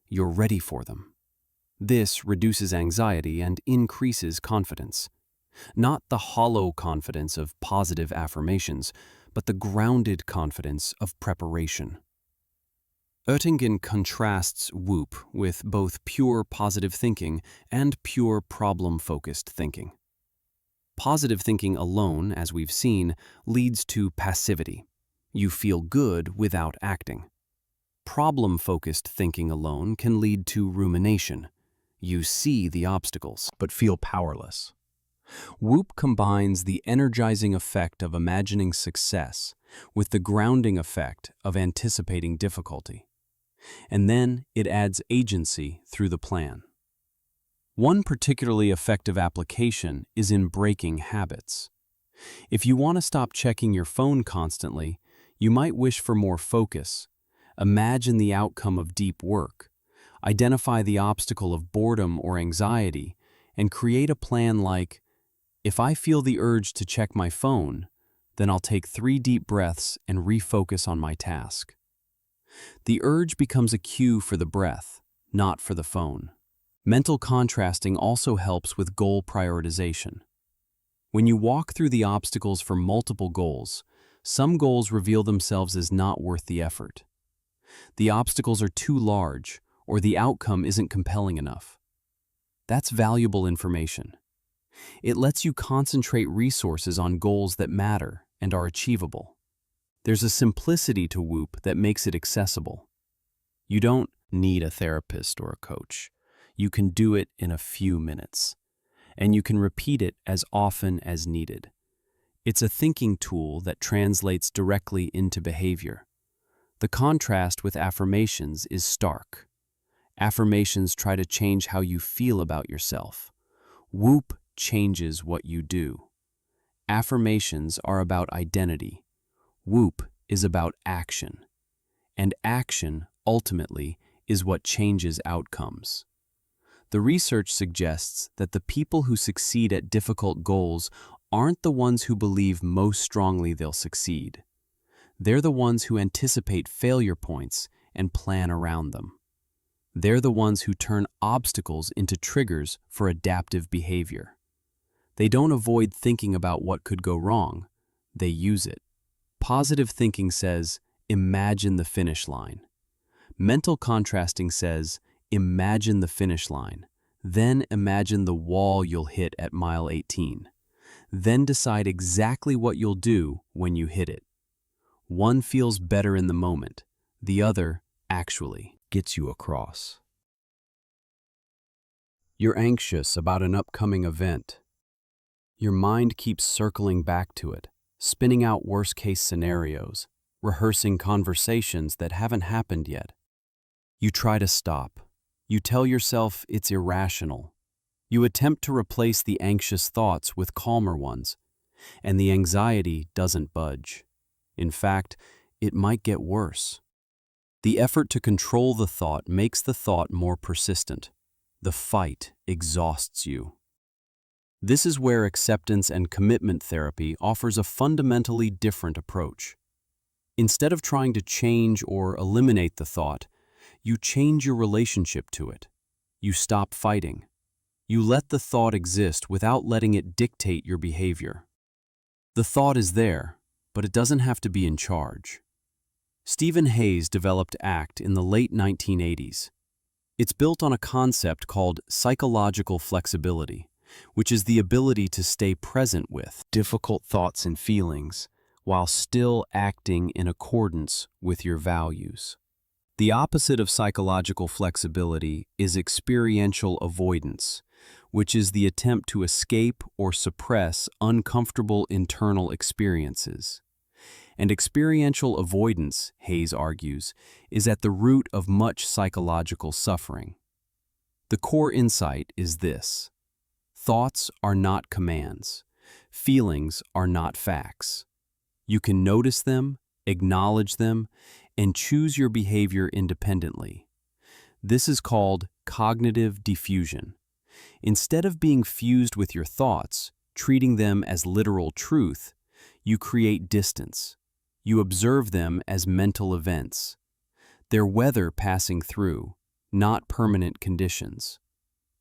You're ready for them. This reduces anxiety and increases confidence. Not the hollow confidence of positive affirmations, but the grounded confidence of preparation. Oettingen contrasts WOOP with both pure positive thinking and pure problem-focused thinking. Positive thinking alone, as we've seen, leads to passivity. You feel good without acting. Problem-focused thinking alone can lead to rumination. You see the obstacles, but feel powerless. WOOP combines the energizing effect of imagining success with the grounding effect of anticipating difficulty. And then it adds agency through the plan. One particularly effective application is in breaking habits. If you want to stop checking your phone constantly, you might wish for more focus. Imagine the outcome of deep work. Identify the obstacle of boredom or anxiety, and create a plan like, if I feel the urge to check my phone, then I'll take 3 deep breaths and refocus on my task. The urge becomes a cue for the breath, not for the phone. Mental contrasting also helps with goal prioritization. When you walk through the obstacles for multiple goals, some goals reveal themselves as not worth the effort. The obstacles are too large, or the outcome isn't compelling enough. That's valuable information. It lets you concentrate resources on goals that matter and are achievable. There's a simplicity to WOOP that makes it accessible. You don't need a therapist or a coach. You can do it in a few minutes, and you can repeat it as often as needed. It's a thinking tool that translates directly into behavior. The contrast with affirmations is stark. Affirmations try to change how you feel about yourself. WOOP changes what you do. Affirmations are about identity. WOOP is about action. And action, ultimately, is what changes outcomes. The research suggests that the people who succeed at difficult goals aren't the ones who believe most strongly they'll succeed. They're the ones who anticipate failure points and plan around them. They're the ones who turn obstacles into triggers for adaptive behavior. They don't avoid thinking about what could go wrong. They use it. Positive thinking says, imagine the finish line. Mental contrasting says, imagine the finish line. Then imagine the wall you'll hit at mile 18. Then decide exactly what you'll do when you hit it. One feels better in the moment. The other, actually, gets you across. You're anxious about an upcoming event. Your mind keeps circling back to it, spinning out worst-case scenarios, rehearsing conversations that haven't happened yet. You try to stop. You tell yourself it's irrational. You attempt to replace the anxious thoughts with calmer ones, and the anxiety doesn't budge. In fact, it might get worse. The effort to control the thought makes the thought more persistent. The fight exhausts you. This is where acceptance and commitment therapy offers a fundamentally different approach. Instead of trying to change or eliminate the thought, you change your relationship to it. You stop fighting. You let the thought exist without letting it dictate your behavior. The thought is there, but it doesn't have to be in charge. Stephen Hayes developed ACT in the late 1980s. It's built on a concept called psychological flexibility, which is the ability to stay present with difficult thoughts and feelings while still acting in accordance with your values. The opposite of psychological flexibility is experiential avoidance, which is the attempt to escape or suppress uncomfortable internal experiences. And experiential avoidance, Hayes argues, is at the root of much psychological suffering. The core insight is this: thoughts are not commands. Feelings are not facts. You can notice them, acknowledge them, and choose your behavior independently. This is called cognitive diffusion. Instead of being fused with your thoughts, treating them as literal truth, you create distance. You observe them as mental events. They're weather passing through, not permanent conditions.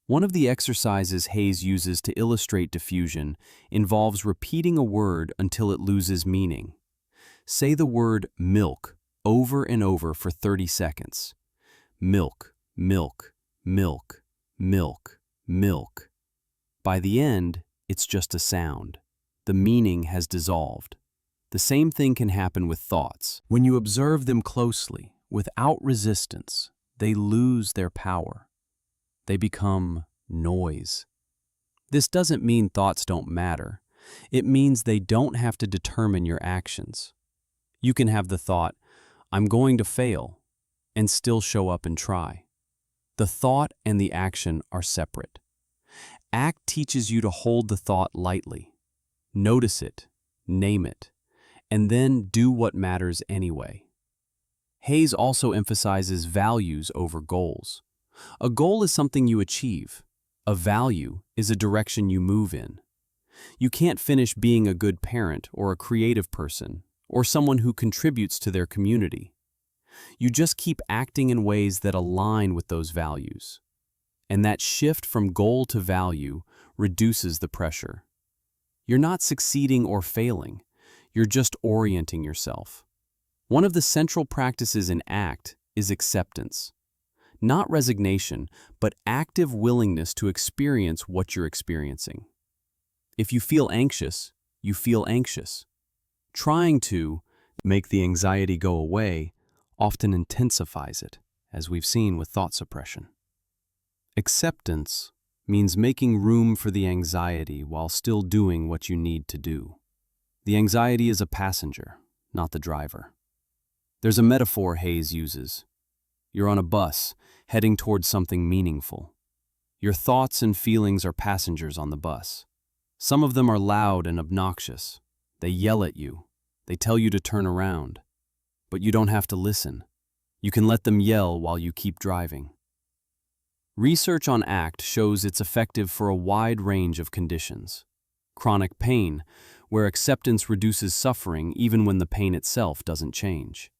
One of the exercises Hayes uses to illustrate diffusion involves repeating a word until it loses meaning. Say the word milk over and over for 30 seconds. Milk, milk, milk, milk, milk. By the end, it's just a sound. The meaning has dissolved. The same thing can happen with thoughts. When you observe them closely, without resistance, they lose their power. They become noise. This doesn't mean thoughts don't matter. It means they don't have to determine your actions. You can have the thought, "I'm going to fail," and still show up and try. The thought and the action are separate. ACT teaches you to hold the thought lightly. Notice it, name it, and then do what matters anyway. Hayes also emphasizes values over goals. A goal is something you achieve. A value is a direction you move in. You can't finish being a good parent or a creative person or someone who contributes to their community. You just keep acting in ways that align with those values. And that shift from goal to value reduces the pressure. You're not succeeding or failing. You're just orienting yourself. One of the central practices in ACT is acceptance. Not resignation, but active willingness to experience what you're experiencing. If you feel anxious, you feel anxious. Trying to make the anxiety go away often intensifies it, as we've seen with thought suppression. Acceptance means making room for the anxiety while still doing what you need to do. The anxiety is a passenger, not the driver. There's a metaphor Hayes uses. You're on a bus, heading towards something meaningful. Your thoughts and feelings are passengers on the bus. Some of them are loud and obnoxious. They yell at you. They tell you to turn around. But you don't have to listen. You can let them yell while you keep driving. Research on ACT shows it's effective for a wide range of conditions. Chronic pain, where acceptance reduces suffering even when the pain itself doesn't change.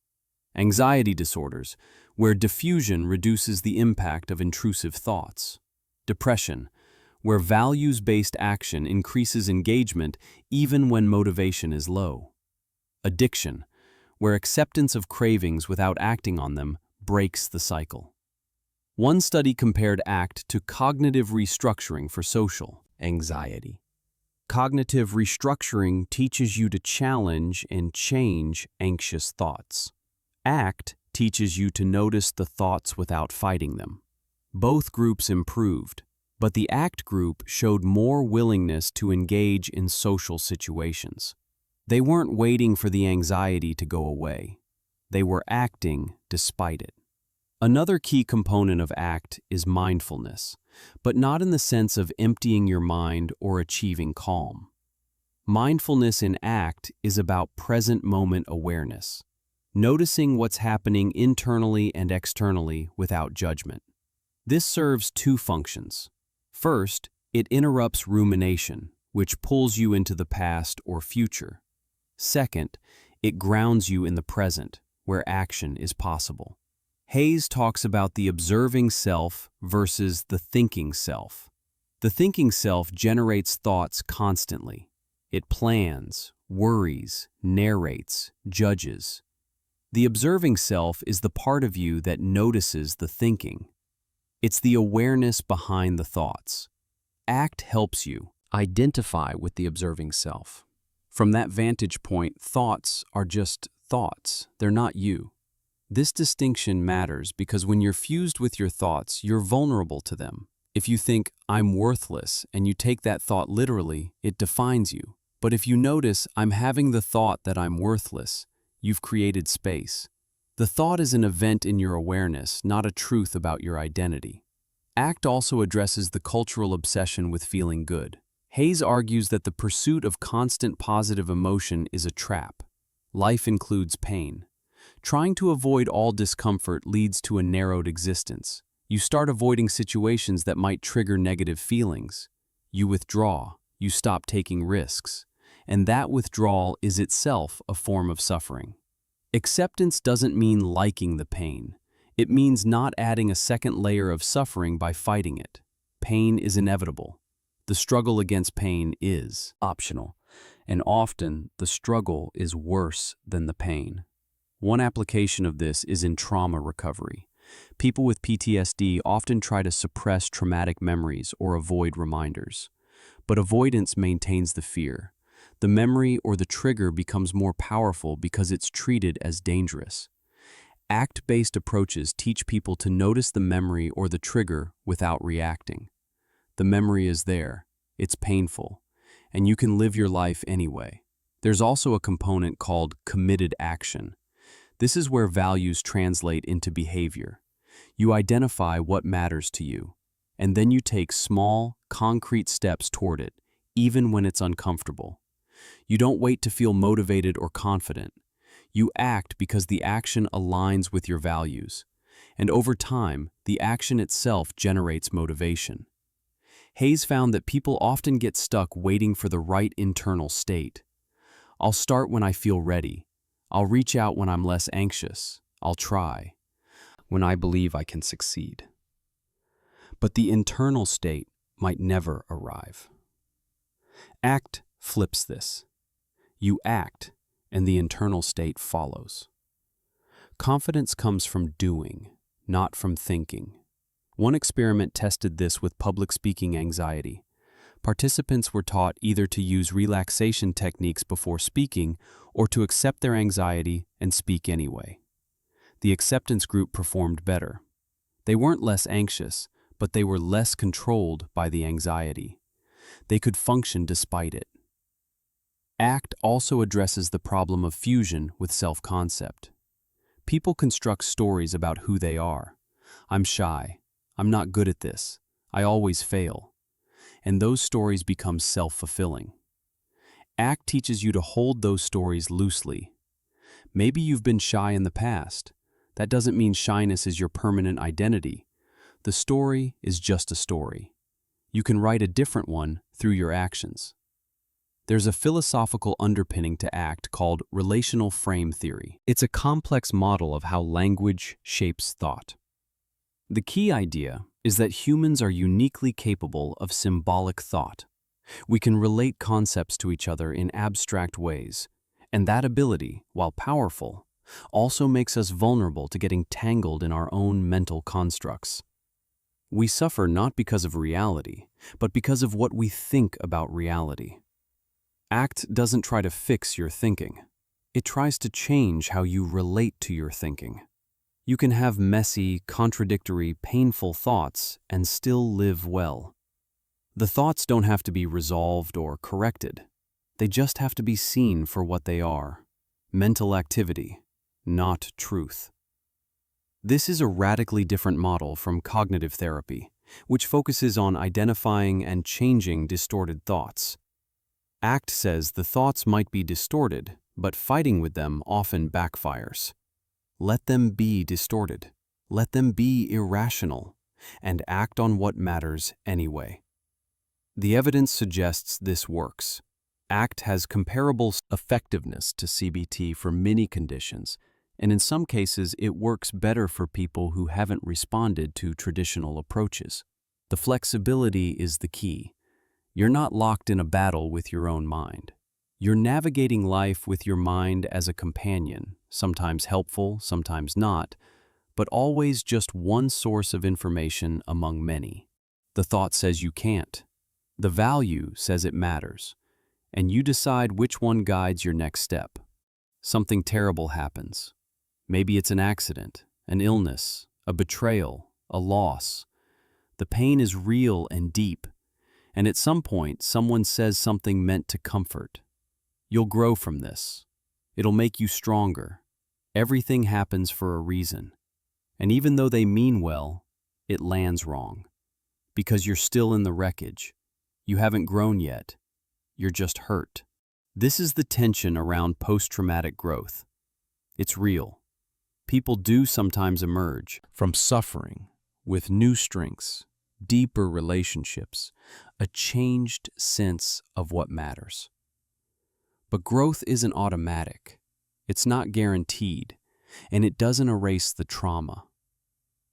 Anxiety disorders, where diffusion reduces the impact of intrusive thoughts. Depression, where values-based action increases engagement even when motivation is low. Addiction, where acceptance of cravings without acting on them breaks the cycle. One study compared ACT to cognitive restructuring for social anxiety. Cognitive restructuring teaches you to challenge and change anxious thoughts. ACT teaches you to notice the thoughts without fighting them. Both groups improved, but the ACT group showed more willingness to engage in social situations. They weren't waiting for the anxiety to go away. They were acting despite it. Another key component of ACT is mindfulness, but not in the sense of emptying your mind or achieving calm. Mindfulness in ACT is about present moment awareness, noticing what's happening internally and externally without judgment. This serves two functions. First, it interrupts rumination, which pulls you into the past or future. Second, it grounds you in the present, where action is possible. Hayes talks about the observing self versus the thinking self. The thinking self generates thoughts constantly. It plans, worries, narrates, judges. The observing self is the part of you that notices the thinking. It's the awareness behind the thoughts. ACT helps you identify with the observing self. From that vantage point, thoughts are just thoughts. They're not you. This distinction matters because when you're fused with your thoughts, you're vulnerable to them. If you think, "I'm worthless," and you take that thought literally, it defines you. But if you notice, "I'm having the thought that I'm worthless," you've created space. The thought is an event in your awareness, not a truth about your identity. ACT also addresses the cultural obsession with feeling good. Hayes argues that the pursuit of constant positive emotion is a trap. Life includes pain. Trying to avoid all discomfort leads to a narrowed existence. You start avoiding situations that might trigger negative feelings. You withdraw. You stop taking risks. And that withdrawal is itself a form of suffering. Acceptance doesn't mean liking the pain. It means not adding a second layer of suffering by fighting it. Pain is inevitable. The struggle against pain is optional, and often the struggle is worse than the pain. One application of this is in trauma recovery. People with PTSD often try to suppress traumatic memories or avoid reminders. But avoidance maintains the fear. The memory or the trigger becomes more powerful because it's treated as dangerous. ACT-based approaches teach people to notice the memory or the trigger without reacting. The memory is there, it's painful, and you can live your life anyway. There's also a component called committed action. This is where values translate into behavior. You identify what matters to you, and then you take small, concrete steps toward it, even when it's uncomfortable. You don't wait to feel motivated or confident. You act because the action aligns with your values, and over time, the action itself generates motivation. Hayes found that people often get stuck waiting for the right internal state. I'll start when I feel ready. I'll reach out when I'm less anxious. I'll try when I believe I can succeed. But the internal state might never arrive. ACT flips this. You act, and the internal state follows. Confidence comes from doing, not from thinking. One experiment tested this with public speaking anxiety. Participants were taught either to use relaxation techniques before speaking or to accept their anxiety and speak anyway. The acceptance group performed better. They weren't less anxious, but they were less controlled by the anxiety. They could function despite it. ACT also addresses the problem of fusion with self-concept. People construct stories about who they are. I'm shy. I'm not good at this. I always fail. And those stories become self-fulfilling. ACT teaches you to hold those stories loosely. Maybe you've been shy in the past. That doesn't mean shyness is your permanent identity. The story is just a story. You can write a different one through your actions. There's a philosophical underpinning to ACT called relational frame theory. It's a complex model of how language shapes thought. The key idea is that humans are uniquely capable of symbolic thought. We can relate concepts to each other in abstract ways, and that ability, while powerful, also makes us vulnerable to getting tangled in our own mental constructs. We suffer not because of reality, but because of what we think about reality. ACT doesn't try to fix your thinking. It tries to change how you relate to your thinking. You can have messy, contradictory, painful thoughts and still live well. The thoughts don't have to be resolved or corrected. They just have to be seen for what they are: mental activity, not truth. This is a radically different model from cognitive therapy, which focuses on identifying and changing distorted thoughts. ACT says the thoughts might be distorted, but fighting with them often backfires. Let them be distorted. Let them be irrational, and act on what matters anyway. The evidence suggests this works. ACT has comparable effectiveness to CBT for many conditions, and in some cases it works better for people who haven't responded to traditional approaches. The flexibility is the key. You're not locked in a battle with your own mind. You're navigating life with your mind as a companion, sometimes helpful, sometimes not, but always just one source of information among many. The thought says you can't. The value says it matters, and you decide which one guides your next step. Something terrible happens. Maybe it's an accident, an illness, a betrayal, a loss. The pain is real and deep, and at some point someone says something meant to comfort. You'll grow from this. It'll make you stronger. Everything happens for a reason. And even though they mean well, it lands wrong. Because you're still in the wreckage. You haven't grown yet. You're just hurt. This is the tension around post-traumatic growth. It's real. People do sometimes emerge from suffering with new strengths, deeper relationships, a changed sense of what matters. But growth isn't automatic. It's not guaranteed, and it doesn't erase the trauma.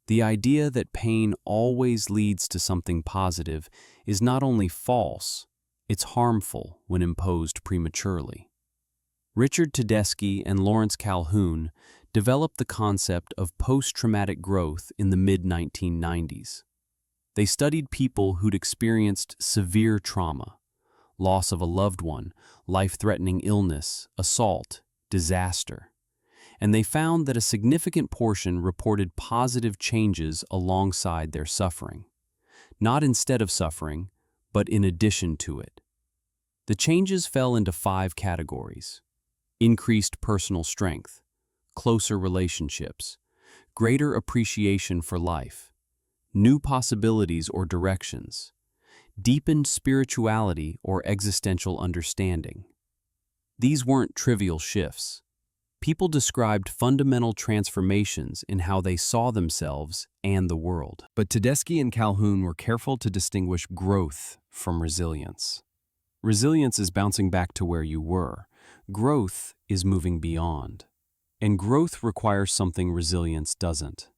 The idea that pain always leads to something positive is not only false, it's harmful when imposed prematurely. Richard Tedeschi and Lawrence Calhoun developed the concept of post-traumatic growth in the mid-1990s. They studied people who'd experienced severe trauma, loss of a loved one, life-threatening illness, assault, disaster. And they found that a significant portion reported positive changes alongside their suffering. Not instead of suffering, but in addition to it. The changes fell into 5 categories: increased personal strength, closer relationships, greater appreciation for life, new possibilities or directions, deepened spirituality or existential understanding. These weren't trivial shifts. People described fundamental transformations in how they saw themselves and the world. But Tedeschi and Calhoun were careful to distinguish growth from resilience. Resilience is bouncing back to where you were. Growth is moving beyond. And growth requires something resilience doesn't.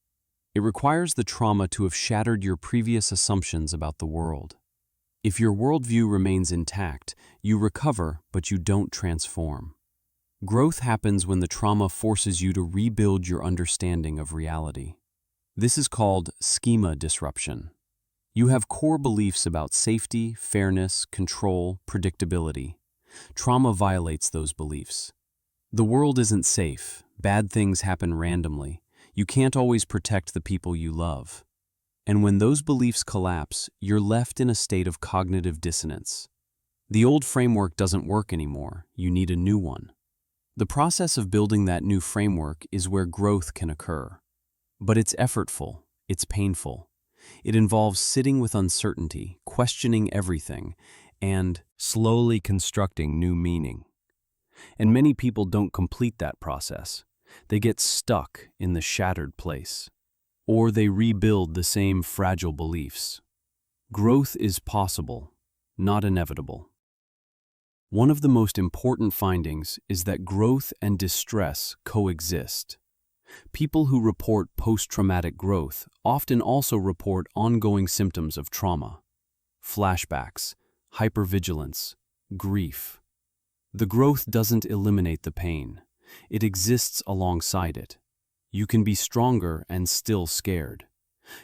It requires the trauma to have shattered your previous assumptions about the world. If your worldview remains intact, you recover, but you don't transform. Growth happens when the trauma forces you to rebuild your understanding of reality. This is called schema disruption. You have core beliefs about safety, fairness, control, predictability. Trauma violates those beliefs. The world isn't safe. Bad things happen randomly. You can't always protect the people you love. And when those beliefs collapse, you're left in a state of cognitive dissonance. The old framework doesn't work anymore. You need a new one. The process of building that new framework is where growth can occur. But it's effortful, it's painful. It involves sitting with uncertainty, questioning everything, and slowly constructing new meaning. And many people don't complete that process. They get stuck in the shattered place. Or they rebuild the same fragile beliefs. Growth is possible, not inevitable. One of the most important findings is that growth and distress coexist. People who report post-traumatic growth often also report ongoing symptoms of trauma, flashbacks, hypervigilance, grief. The growth doesn't eliminate the pain. It exists alongside it. You can be stronger and still scared.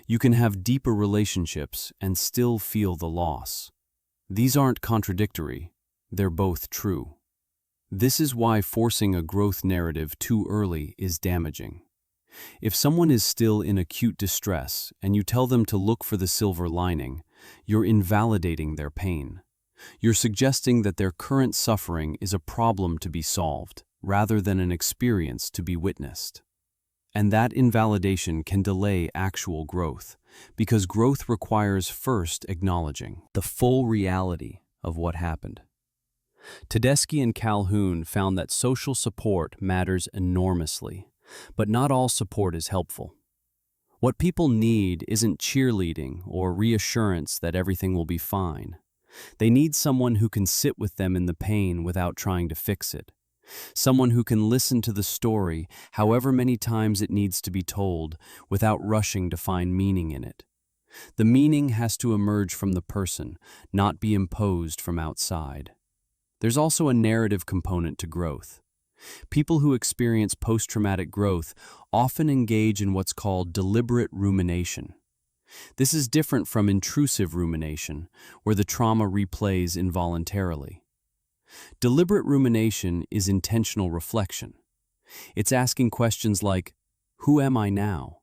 You can have deeper relationships and still feel the loss. These aren't contradictory. They're both true. This is why forcing a growth narrative too early is damaging. If someone is still in acute distress and you tell them to look for the silver lining, you're invalidating their pain. You're suggesting that their current suffering is a problem to be solved, rather than an experience to be witnessed. And that invalidation can delay actual growth, because growth requires first acknowledging the full reality of what happened. Tedeschi and Calhoun found that social support matters enormously, but not all support is helpful. What people need isn't cheerleading or reassurance that everything will be fine. They need someone who can sit with them in the pain without trying to fix it. Someone who can listen to the story, however many times it needs to be told, without rushing to find meaning in it. The meaning has to emerge from the person, not be imposed from outside. There's also a narrative component to growth. People who experience post-traumatic growth often engage in what's called deliberate rumination. This is different from intrusive rumination, where the trauma replays involuntarily. Deliberate rumination is intentional reflection. It's asking questions like, who am I now?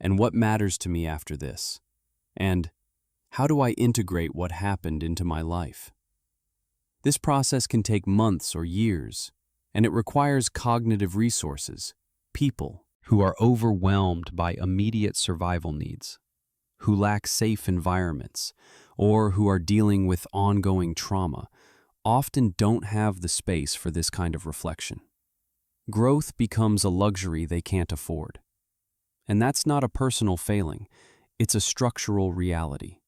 And what matters to me after this? And how do I integrate what happened into my life? This process can take months or years, and it requires cognitive resources, people who are overwhelmed by immediate survival needs, who lack safe environments, or who are dealing with ongoing trauma, often don't have the space for this kind of reflection. Growth becomes a luxury they can't afford. And that's not a personal failing, it's a structural reality.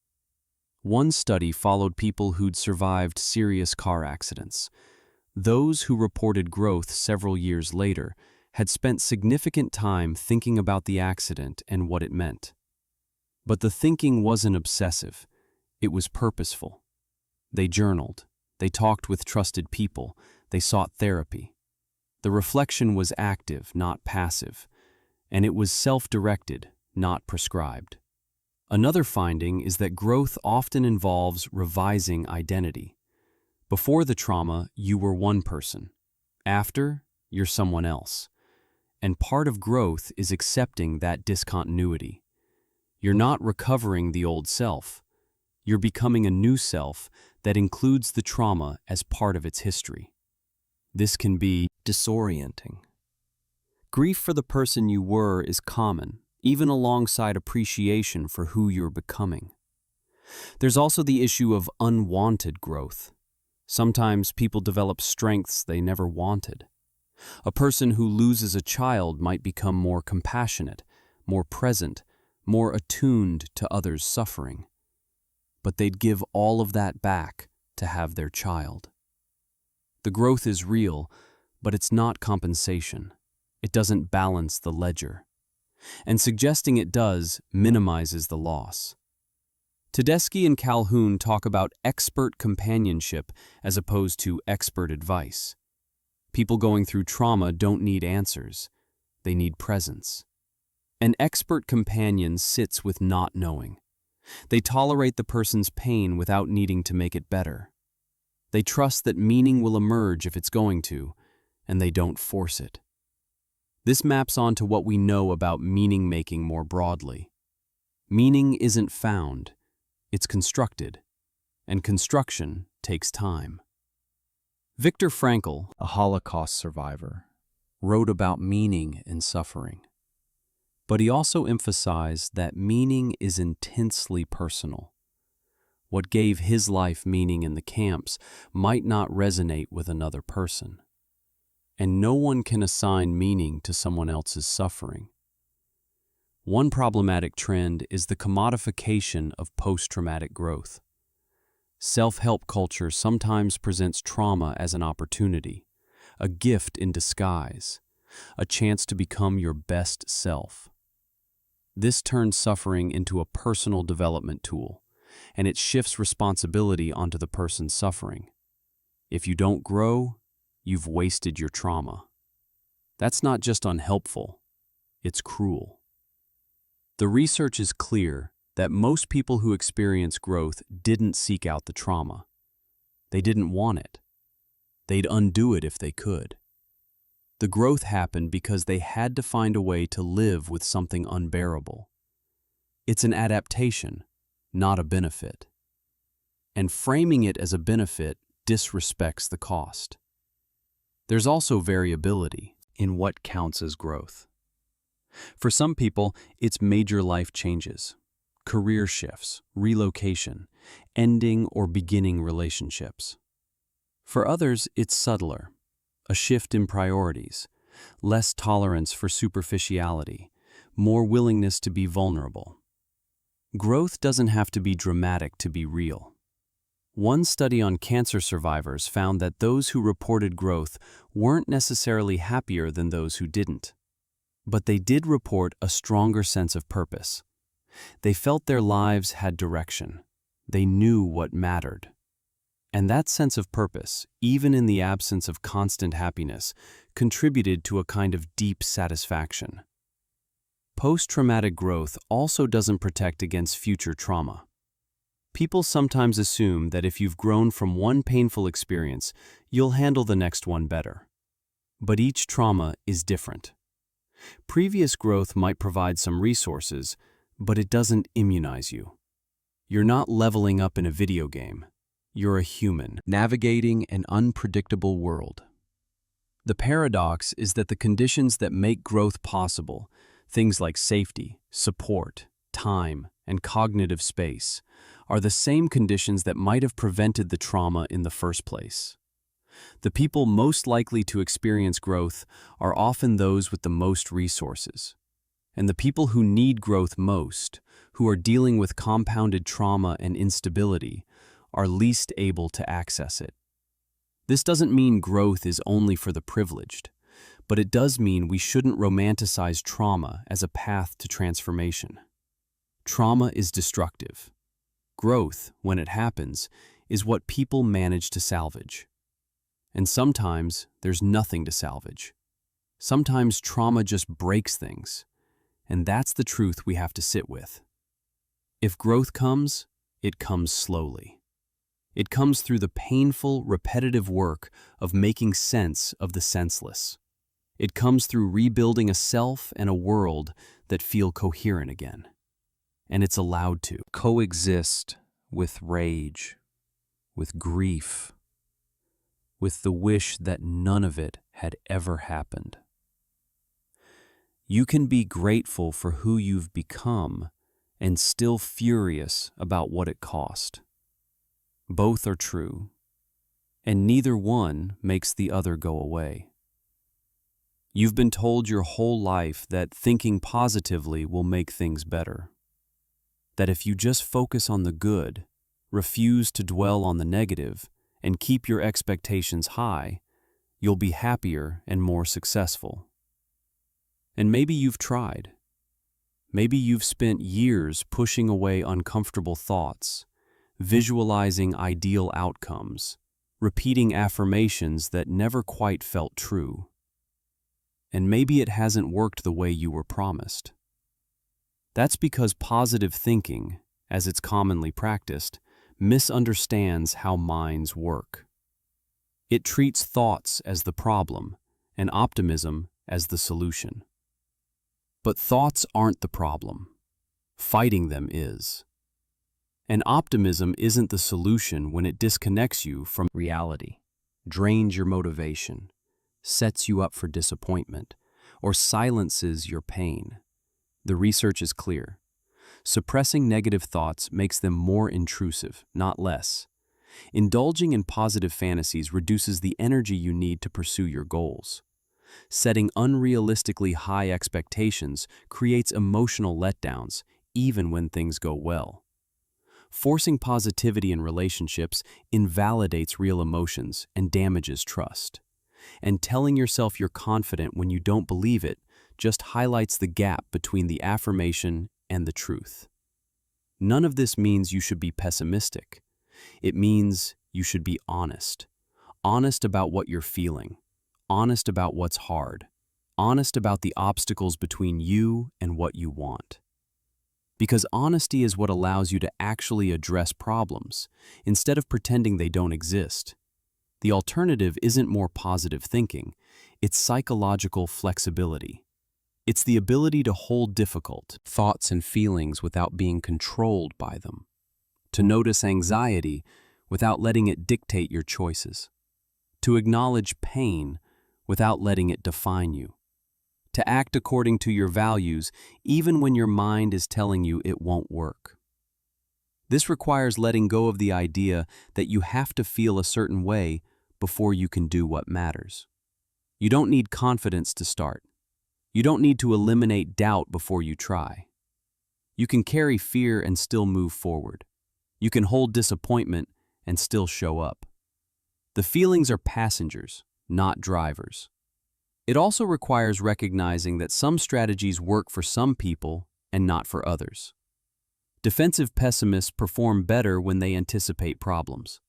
One study followed people who'd survived serious car accidents. Those who reported growth several years later had spent significant time thinking about the accident and what it meant. But the thinking wasn't obsessive, it was purposeful. They journaled, they talked with trusted people, they sought therapy. The reflection was active, not passive, and it was self-directed, not prescribed. Another finding is that growth often involves revising identity. Before the trauma, you were one person. After, you're someone else. And part of growth is accepting that discontinuity. You're not recovering the old self. You're becoming a new self that includes the trauma as part of its history. This can be disorienting. Grief for the person you were is common, even alongside appreciation for who you're becoming. There's also the issue of unwanted growth. Sometimes people develop strengths they never wanted. A person who loses a child might become more compassionate, more present, more attuned to others' suffering. But they'd give all of that back to have their child. The growth is real, but it's not compensation. It doesn't balance the ledger. And suggesting it does minimizes the loss. Tedeschi and Calhoun talk about expert companionship as opposed to expert advice. People going through trauma don't need answers. They need presence. An expert companion sits with not knowing. They tolerate the person's pain without needing to make it better. They trust that meaning will emerge if it's going to, and they don't force it. This maps onto what we know about meaning-making more broadly. Meaning isn't found, it's constructed, and construction takes time. Viktor Frankl, a Holocaust survivor, wrote about meaning and suffering. But he also emphasized that meaning is intensely personal. What gave his life meaning in the camps might not resonate with another person. And no one can assign meaning to someone else's suffering. One problematic trend is the commodification of post-traumatic growth. Self-help culture sometimes presents trauma as an opportunity, a gift in disguise, a chance to become your best self. This turns suffering into a personal development tool, and it shifts responsibility onto the person suffering. If you don't grow, you've wasted your trauma. That's not just unhelpful, it's cruel. The research is clear that most people who experience growth didn't seek out the trauma. They didn't want it. They'd undo it if they could. The growth happened because they had to find a way to live with something unbearable. It's an adaptation, not a benefit. And framing it as a benefit disrespects the cost. There's also variability in what counts as growth. For some people, it's major life changes, career shifts, relocation, ending or beginning relationships. For others, it's subtler, a shift in priorities, less tolerance for superficiality, more willingness to be vulnerable. Growth doesn't have to be dramatic to be real. One study on cancer survivors found that those who reported growth weren't necessarily happier than those who didn't. But they did report a stronger sense of purpose. They felt their lives had direction. They knew what mattered. And that sense of purpose, even in the absence of constant happiness, contributed to a kind of deep satisfaction. Post-traumatic growth also doesn't protect against future trauma. People sometimes assume that if you've grown from one painful experience, you'll handle the next one better. But each trauma is different. Previous growth might provide some resources, but it doesn't immunize you. You're not leveling up in a video game. You're a human, navigating an unpredictable world. The paradox is that the conditions that make growth possible, things like safety, support, time, and cognitive space, are the same conditions that might have prevented the trauma in the first place. The people most likely to experience growth are often those with the most resources. And the people who need growth most, who are dealing with compounded trauma and instability are least able to access it. This doesn't mean growth is only for the privileged, but it does mean we shouldn't romanticize trauma as a path to transformation. Trauma is destructive. Growth, when it happens, is what people manage to salvage. And sometimes there's nothing to salvage. Sometimes trauma just breaks things, and that's the truth we have to sit with. If growth comes, it comes slowly. It comes through the painful, repetitive work of making sense of the senseless. It comes through rebuilding a self and a world that feel coherent again. And it's allowed to coexist with rage, with grief, with the wish that none of it had ever happened. You can be grateful for who you've become and still furious about what it cost. Both are true, and neither one makes the other go away. You've been told your whole life that thinking positively will make things better. That if you just focus on the good, refuse to dwell on the negative, and keep your expectations high, you'll be happier and more successful. And maybe you've tried. Maybe you've spent years pushing away uncomfortable thoughts, visualizing ideal outcomes, repeating affirmations that never quite felt true. And maybe it hasn't worked the way you were promised. That's because positive thinking, as it's commonly practiced, misunderstands how minds work. It treats thoughts as the problem and optimism as the solution. But thoughts aren't the problem. Fighting them is. And optimism isn't the solution when it disconnects you from reality, drains your motivation, sets you up for disappointment, or silences your pain. The research is clear. Suppressing negative thoughts makes them more intrusive, not less. Indulging in positive fantasies reduces the energy you need to pursue your goals. Setting unrealistically high expectations creates emotional letdowns, even when things go well. Forcing positivity in relationships invalidates real emotions and damages trust. And telling yourself you're confident when you don't believe it just highlights the gap between the affirmation and the truth. None of this means you should be pessimistic. It means you should be honest. Honest about what you're feeling. Honest about what's hard. Honest about the obstacles between you and what you want. Because honesty is what allows you to actually address problems, instead of pretending they don't exist. The alternative isn't more positive thinking, it's psychological flexibility. It's the ability to hold difficult thoughts and feelings without being controlled by them. To notice anxiety without letting it dictate your choices. To acknowledge pain without letting it define you. To act according to your values even when your mind is telling you it won't work. This requires letting go of the idea that you have to feel a certain way before you can do what matters. You don't need confidence to start. You don't need to eliminate doubt before you try. You can carry fear and still move forward. You can hold disappointment and still show up. The feelings are passengers, not drivers. It also requires recognizing that some strategies work for some people and not for others. Defensive pessimists perform better when they anticipate problems.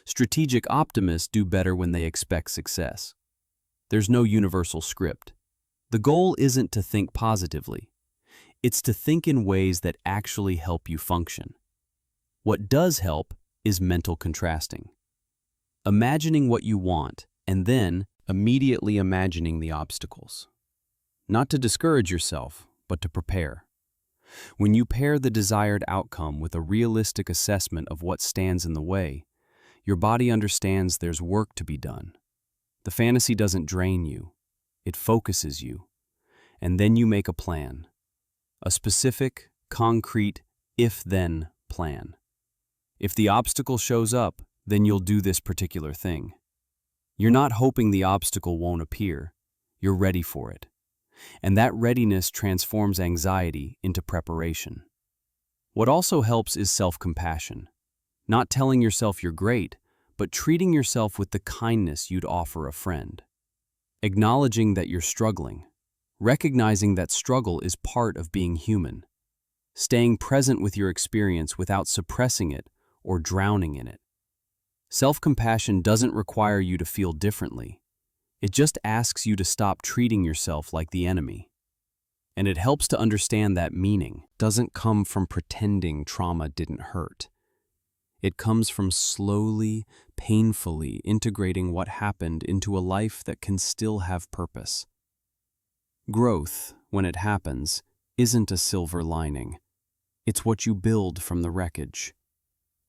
Strategic optimists do better when they expect success. There's no universal script. The goal isn't to think positively. It's to think in ways that actually help you function. What does help is mental contrasting. Imagining what you want and then immediately imagining the obstacles. Not to discourage yourself, but to prepare. When you pair the desired outcome with a realistic assessment of what stands in the way, your body understands there's work to be done. The fantasy doesn't drain you, it focuses you. And then you make a plan. A specific, concrete, if-then plan. If the obstacle shows up, then you'll do this particular thing. You're not hoping the obstacle won't appear. You're ready for it. And that readiness transforms anxiety into preparation. What also helps is self-compassion. Not telling yourself you're great, but treating yourself with the kindness you'd offer a friend. Acknowledging that you're struggling. Recognizing that struggle is part of being human. Staying present with your experience without suppressing it or drowning in it. Self-compassion doesn't require you to feel differently. It just asks you to stop treating yourself like the enemy. And it helps to understand that meaning doesn't come from pretending trauma didn't hurt. It comes from slowly, painfully integrating what happened into a life that can still have purpose. Growth, when it happens, isn't a silver lining. It's what you build from the wreckage.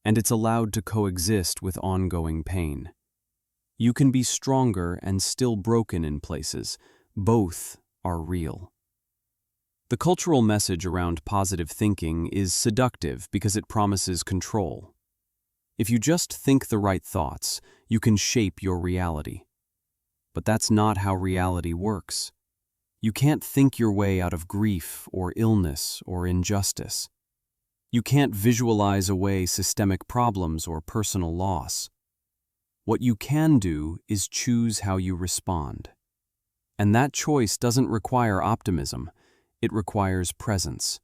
And it's allowed to coexist with ongoing pain. You can be stronger and still broken in places. Both are real. The cultural message around positive thinking is seductive because it promises control. If you just think the right thoughts, you can shape your reality. But that's not how reality works. You can't think your way out of grief or illness or injustice. You can't visualize away systemic problems or personal loss. What you can do is choose how you respond. And that choice doesn't require optimism. It requires presence.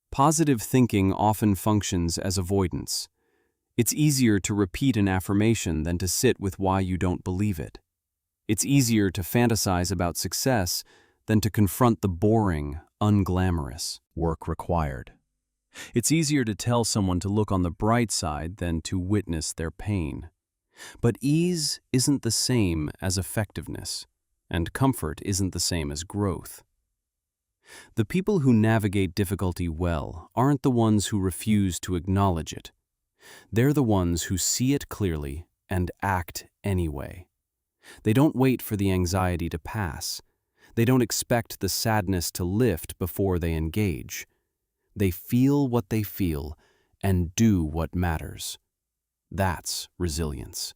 Positive thinking often functions as avoidance. It's easier to repeat an affirmation than to sit with why you don't believe it. It's easier to fantasize about success than to confront the boring, unglamorous work required. It's easier to tell someone to look on the bright side than to witness their pain. But ease isn't the same as effectiveness, and comfort isn't the same as growth. The people who navigate difficulty well aren't the ones who refuse to acknowledge it. They're the ones who see it clearly and act anyway. They don't wait for the anxiety to pass. They don't expect the sadness to lift before they engage. They feel what they feel and do what matters. That's resilience.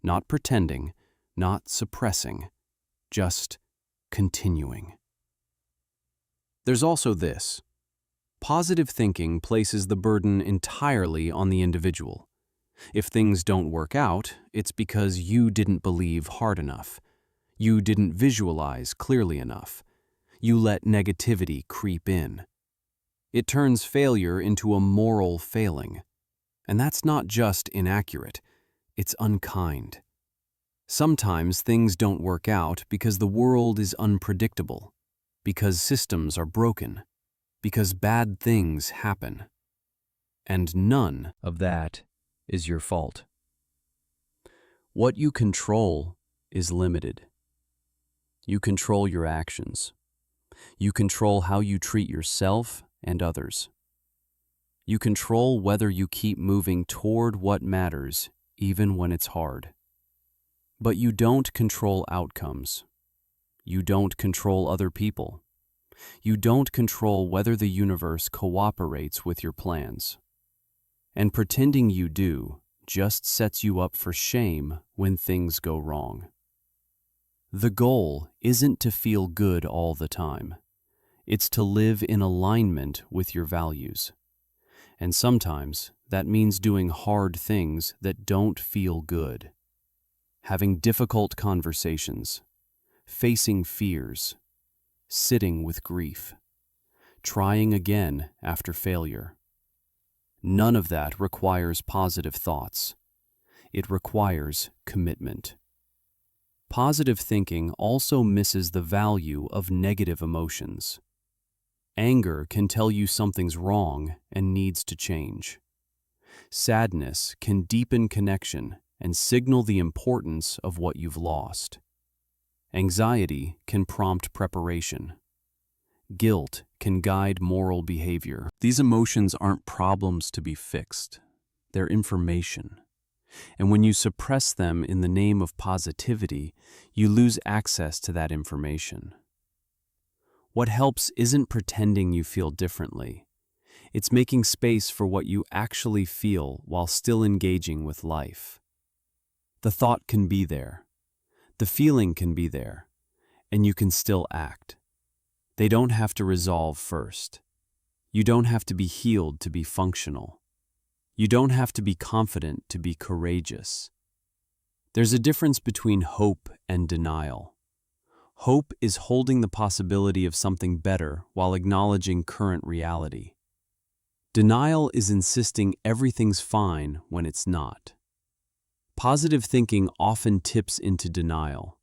Not pretending, not suppressing, just continuing. There's also this. Positive thinking places the burden entirely on the individual. If things don't work out, it's because you didn't believe hard enough. You didn't visualize clearly enough. You let negativity creep in. It turns failure into a moral failing. And that's not just inaccurate, it's unkind. Sometimes things don't work out because the world is unpredictable, because systems are broken, because bad things happen. And none of that is your fault. What you control is limited. You control your actions. You control how you treat yourself and others. You control whether you keep moving toward what matters, even when it's hard. But you don't control outcomes. You don't control other people. You don't control whether the universe cooperates with your plans. And pretending you do just sets you up for shame when things go wrong. The goal isn't to feel good all the time. It's to live in alignment with your values. And sometimes that means doing hard things that don't feel good. Having difficult conversations, facing fears, sitting with grief, trying again after failure. None of that requires positive thoughts. It requires commitment. Positive thinking also misses the value of negative emotions. Anger can tell you something's wrong and needs to change. Sadness can deepen connection and signal the importance of what you've lost. Anxiety can prompt preparation. Guilt can guide moral behavior. These emotions aren't problems to be fixed. They're information. And when you suppress them in the name of positivity, you lose access to that information. What helps isn't pretending you feel differently. It's making space for what you actually feel while still engaging with life. The thought can be there. The feeling can be there. And you can still act. They don't have to resolve first. You don't have to be healed to be functional. You don't have to be confident to be courageous. There's a difference between hope and denial. Hope is holding the possibility of something better while acknowledging current reality. Denial is insisting everything's fine when it's not. Positive thinking often tips into denial.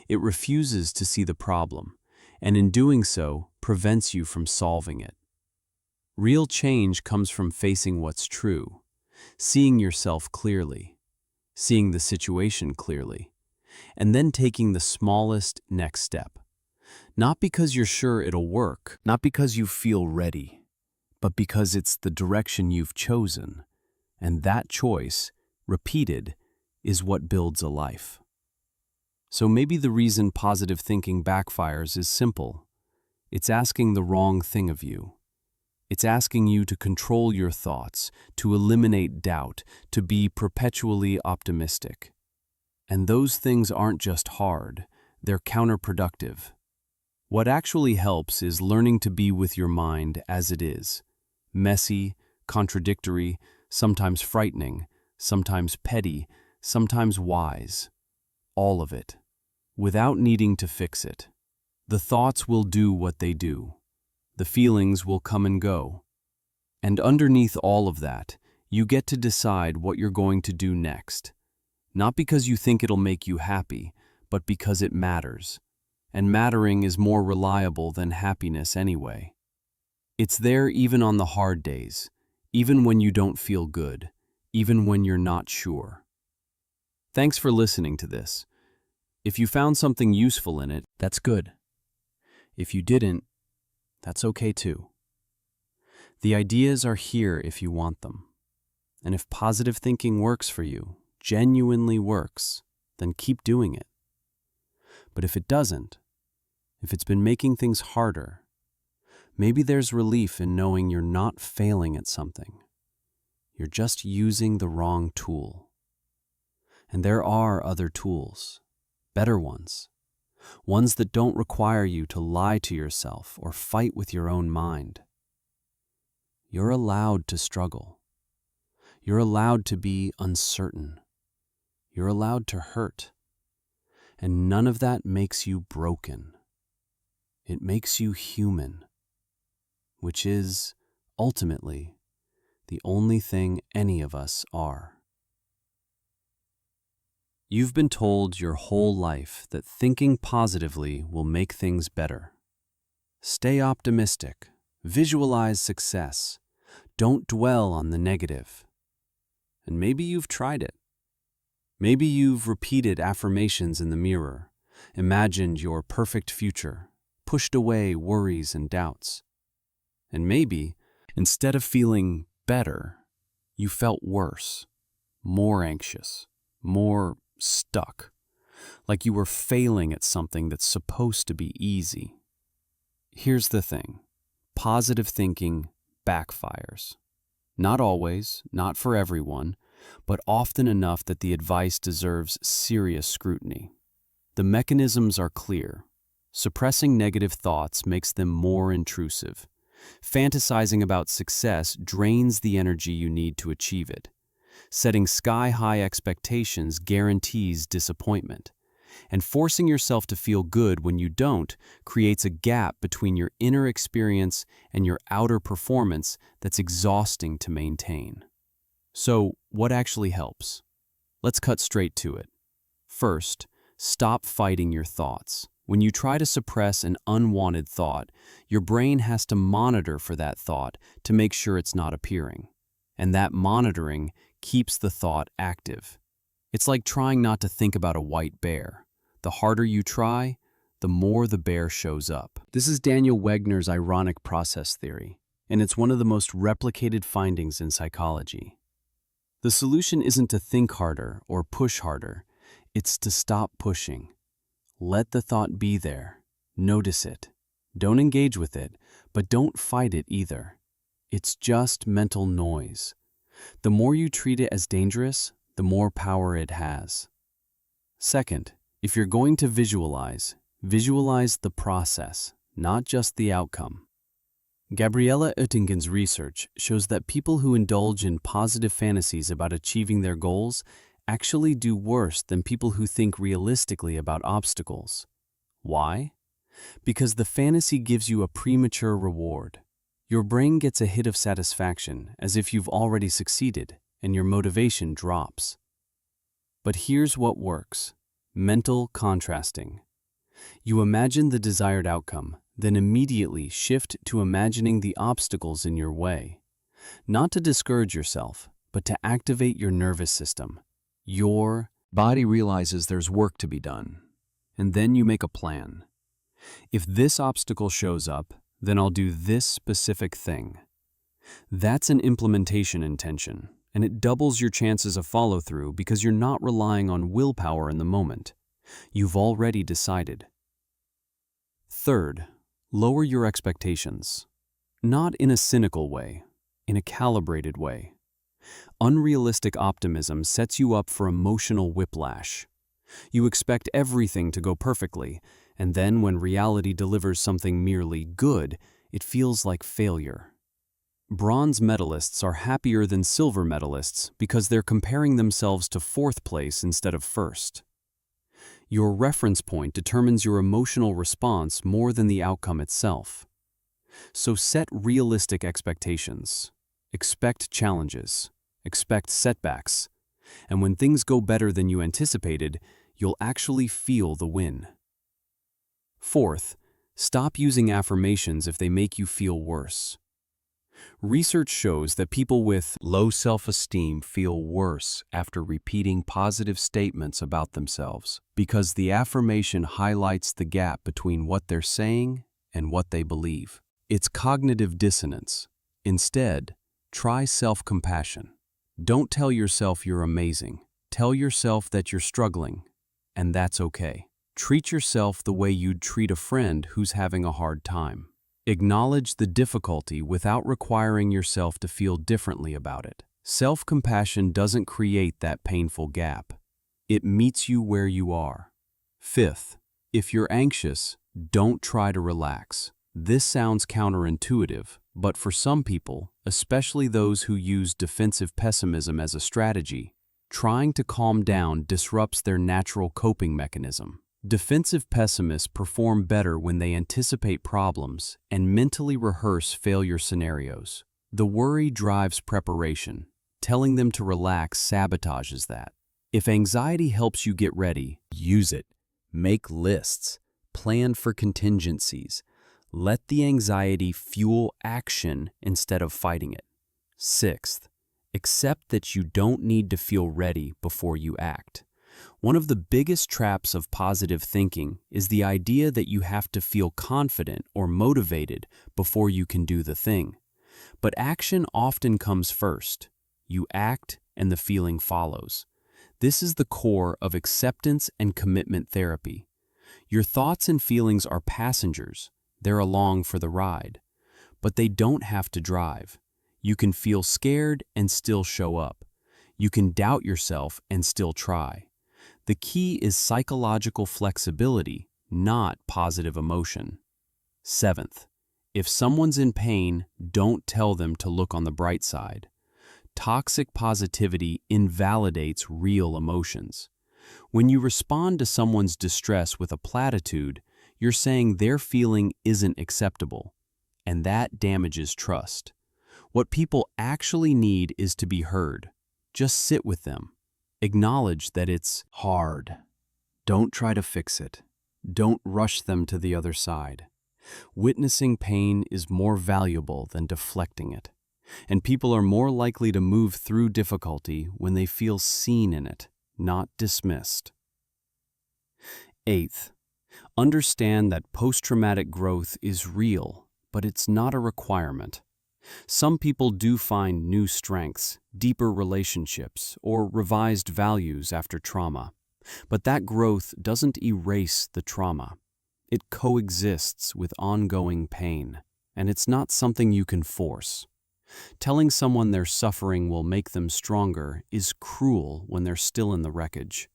It refuses to see the problem, and in doing so, prevents you from solving it. Real change comes from facing what's true, seeing yourself clearly, seeing the situation clearly, and then taking the smallest next step. Not because you're sure it'll work, not because you feel ready, but because it's the direction you've chosen, and that choice, repeated, is what builds a life. So maybe the reason positive thinking backfires is simple. It's asking the wrong thing of you. It's asking you to control your thoughts, to eliminate doubt, to be perpetually optimistic. And those things aren't just hard, they're counterproductive. What actually helps is learning to be with your mind as it is. Messy, contradictory, sometimes frightening, sometimes petty, sometimes wise. All of it, without needing to fix it. The thoughts will do what they do. The feelings will come and go. And underneath all of that, you get to decide what you're going to do next. Not because you think it'll make you happy, but because it matters. And mattering is more reliable than happiness anyway. It's there even on the hard days, even when you don't feel good, even when you're not sure. Thanks for listening to this. If you found something useful in it, that's good. If you didn't, that's okay too. The ideas are here if you want them. And if positive thinking works for you, genuinely works, then keep doing it. But if it doesn't, if it's been making things harder, maybe there's relief in knowing you're not failing at something. You're just using the wrong tool. And there are other tools, better ones that don't require you to lie to yourself or fight with your own mind. You're allowed to struggle. You're allowed to be uncertain. You're allowed to hurt. And none of that makes you broken. It makes you human, which is, ultimately, the only thing any of us are. You've been told your whole life that thinking positively will make things better. Stay optimistic. Visualize success. Don't dwell on the negative. And maybe you've tried it. Maybe you've repeated affirmations in the mirror, imagined your perfect future, pushed away worries and doubts. And maybe, instead of feeling better, you felt worse, more anxious, more stuck, like you were failing at something that's supposed to be easy. Here's the thing. Positive thinking backfires. Not always, not for everyone, but often enough that the advice deserves serious scrutiny. The mechanisms are clear. Suppressing negative thoughts makes them more intrusive. Fantasizing about success drains the energy you need to achieve it. Setting sky-high expectations guarantees disappointment. And forcing yourself to feel good when you don't creates a gap between your inner experience and your outer performance that's exhausting to maintain. So, what actually helps? Let's cut straight to it. First, stop fighting your thoughts. When you try to suppress an unwanted thought, your brain has to monitor for that thought to make sure it's not appearing. And that monitoring keeps the thought active. It's like trying not to think about a white bear. The harder you try, the more the bear shows up. This is Daniel Wegner's ironic process theory, and it's one of the most replicated findings in psychology. The solution isn't to think harder or push harder, it's to stop pushing. Let the thought be there. Notice it. Don't engage with it, but don't fight it either. It's just mental noise. The more you treat it as dangerous, the more power it has. Second, if you're going to visualize the process, not just the outcome. Gabriella Oettingen's research shows that people who indulge in positive fantasies about achieving their goals actually do worse than people who think realistically about obstacles. Why? Because the fantasy gives you a premature reward. Your brain gets a hit of satisfaction as if you've already succeeded, and your motivation drops. But here's what works: mental contrasting. You imagine the desired outcome, then immediately shift to imagining the obstacles in your way. Not to discourage yourself, but to activate your nervous system. Your body realizes there's work to be done, and then you make a plan. If this obstacle shows up, then I'll do this specific thing. That's an implementation intention, and it doubles your chances of follow-through because you're not relying on willpower in the moment. You've already decided. Third, lower your expectations. Not in a cynical way, in a calibrated way. Unrealistic optimism sets you up for emotional whiplash. You expect everything to go perfectly, and then when reality delivers something merely good, it feels like failure. Bronze medalists are happier than silver medalists because they're comparing themselves to fourth place instead of first. Your reference point determines your emotional response more than the outcome itself. So set realistic expectations. Expect challenges. Expect setbacks. And when things go better than you anticipated, you'll actually feel the win. Fourth, stop using affirmations if they make you feel worse. Research shows that people with low self-esteem feel worse after repeating positive statements about themselves because the affirmation highlights the gap between what they're saying and what they believe. It's cognitive dissonance. Instead, try self-compassion. Don't tell yourself you're amazing. Tell yourself that you're struggling, and that's okay. Treat yourself the way you'd treat a friend who's having a hard time. Acknowledge the difficulty without requiring yourself to feel differently about it. Self-compassion doesn't create that painful gap. It meets you where you are. Fifth, if you're anxious, don't try to relax. This sounds counterintuitive, but for some people, especially those who use defensive pessimism as a strategy, trying to calm down disrupts their natural coping mechanism. Defensive pessimists perform better when they anticipate problems and mentally rehearse failure scenarios. The worry drives preparation. Telling them to relax sabotages that. If anxiety helps you get ready, use it. Make lists. Plan for contingencies. Let the anxiety fuel action instead of fighting it. Sixth, accept that you don't need to feel ready before you act. One of the biggest traps of positive thinking is the idea that you have to feel confident or motivated before you can do the thing. But action often comes first. You act and the feeling follows. This is the core of acceptance and commitment therapy. Your thoughts and feelings are passengers. They're along for the ride. But they don't have to drive. You can feel scared and still show up. You can doubt yourself and still try. The key is psychological flexibility, not positive emotion. Seventh, if someone's in pain, don't tell them to look on the bright side. Toxic positivity invalidates real emotions. When you respond to someone's distress with a platitude, you're saying their feeling isn't acceptable, and that damages trust. What people actually need is to be heard. Just sit with them. Acknowledge that it's hard. Don't try to fix it. Don't rush them to the other side. Witnessing pain is more valuable than deflecting it, and people are more likely to move through difficulty when they feel seen in it, not dismissed. Eighth, understand that post-traumatic growth is real, but it's not a requirement. Some people do find new strengths, deeper relationships, or revised values after trauma. But that growth doesn't erase the trauma. It coexists with ongoing pain, and it's not something you can force. Telling someone their suffering will make them stronger is cruel when they're still in the wreckage.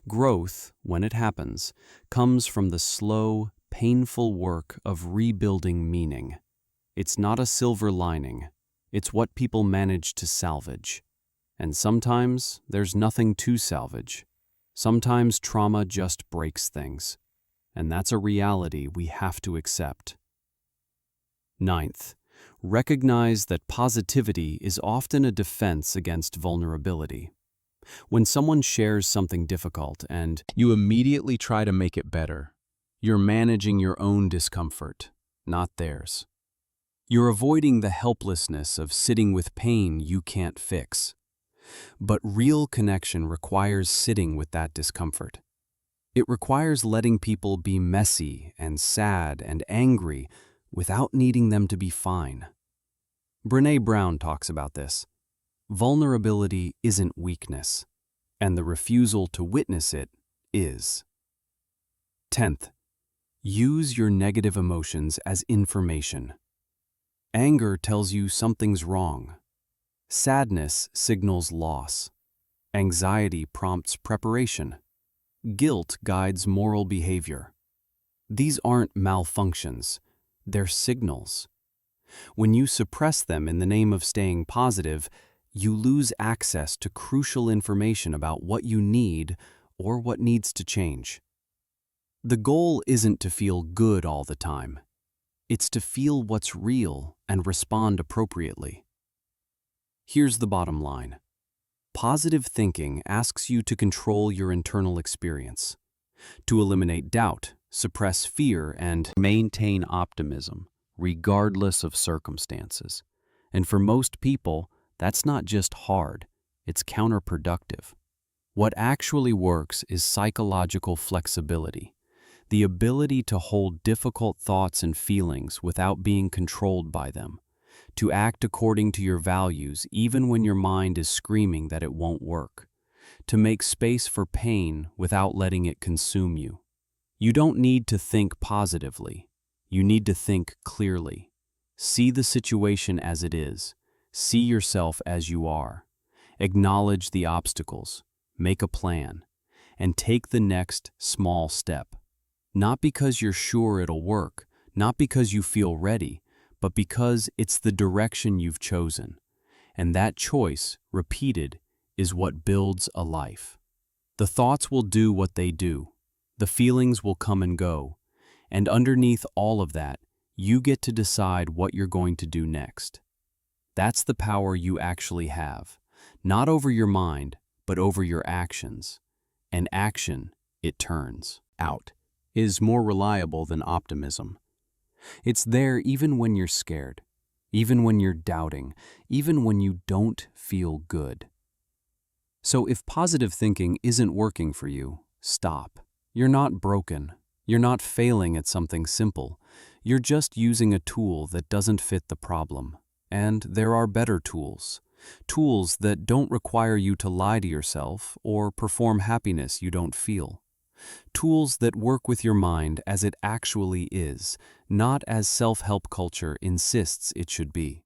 Growth, when it happens, comes from the slow, painful work of rebuilding meaning. It's not a silver lining. It's what people manage to salvage. And sometimes there's nothing to salvage. Sometimes trauma just breaks things. And that's a reality we have to accept. Ninth, recognize that positivity is often a defense against vulnerability. When someone shares something difficult and you immediately try to make it better, you're managing your own discomfort, not theirs. You're avoiding the helplessness of sitting with pain you can't fix. But real connection requires sitting with that discomfort. It requires letting people be messy and sad and angry without needing them to be fine. Brené Brown talks about this. Vulnerability isn't weakness, and the refusal to witness it is. 10th, use your negative emotions as information. Anger tells you something's wrong. Sadness signals loss. Anxiety prompts preparation. Guilt guides moral behavior. These aren't malfunctions, they're signals. When you suppress them in the name of staying positive, you lose access to crucial information about what you need or what needs to change. The goal isn't to feel good all the time. It's to feel what's real and respond appropriately. Here's the bottom line. Positive thinking asks you to control your internal experience, to eliminate doubt, suppress fear, and maintain optimism, regardless of circumstances. And for most people, that's not just hard, it's counterproductive. What actually works is psychological flexibility, the ability to hold difficult thoughts and feelings without being controlled by them, to act according to your values even when your mind is screaming that it won't work, to make space for pain without letting it consume you. You don't need to think positively. You need to think clearly. See the situation as it is. See yourself as you are. Acknowledge the obstacles. Make a plan. And take the next small step. Not because you're sure it'll work, not because you feel ready, but because it's the direction you've chosen. And that choice, repeated, is what builds a life. The thoughts will do what they do. The feelings will come and go. And underneath all of that, you get to decide what you're going to do next. That's the power you actually have, not over your mind, but over your actions. And action, it turns out, is more reliable than optimism. It's there even when you're scared, even when you're doubting, even when you don't feel good. So if positive thinking isn't working for you, stop. You're not broken. You're not failing at something simple. You're just using a tool that doesn't fit the problem. And there are better tools. Tools that don't require you to lie to yourself or perform happiness you don't feel. Tools that work with your mind as it actually is, not as self-help culture insists it should be.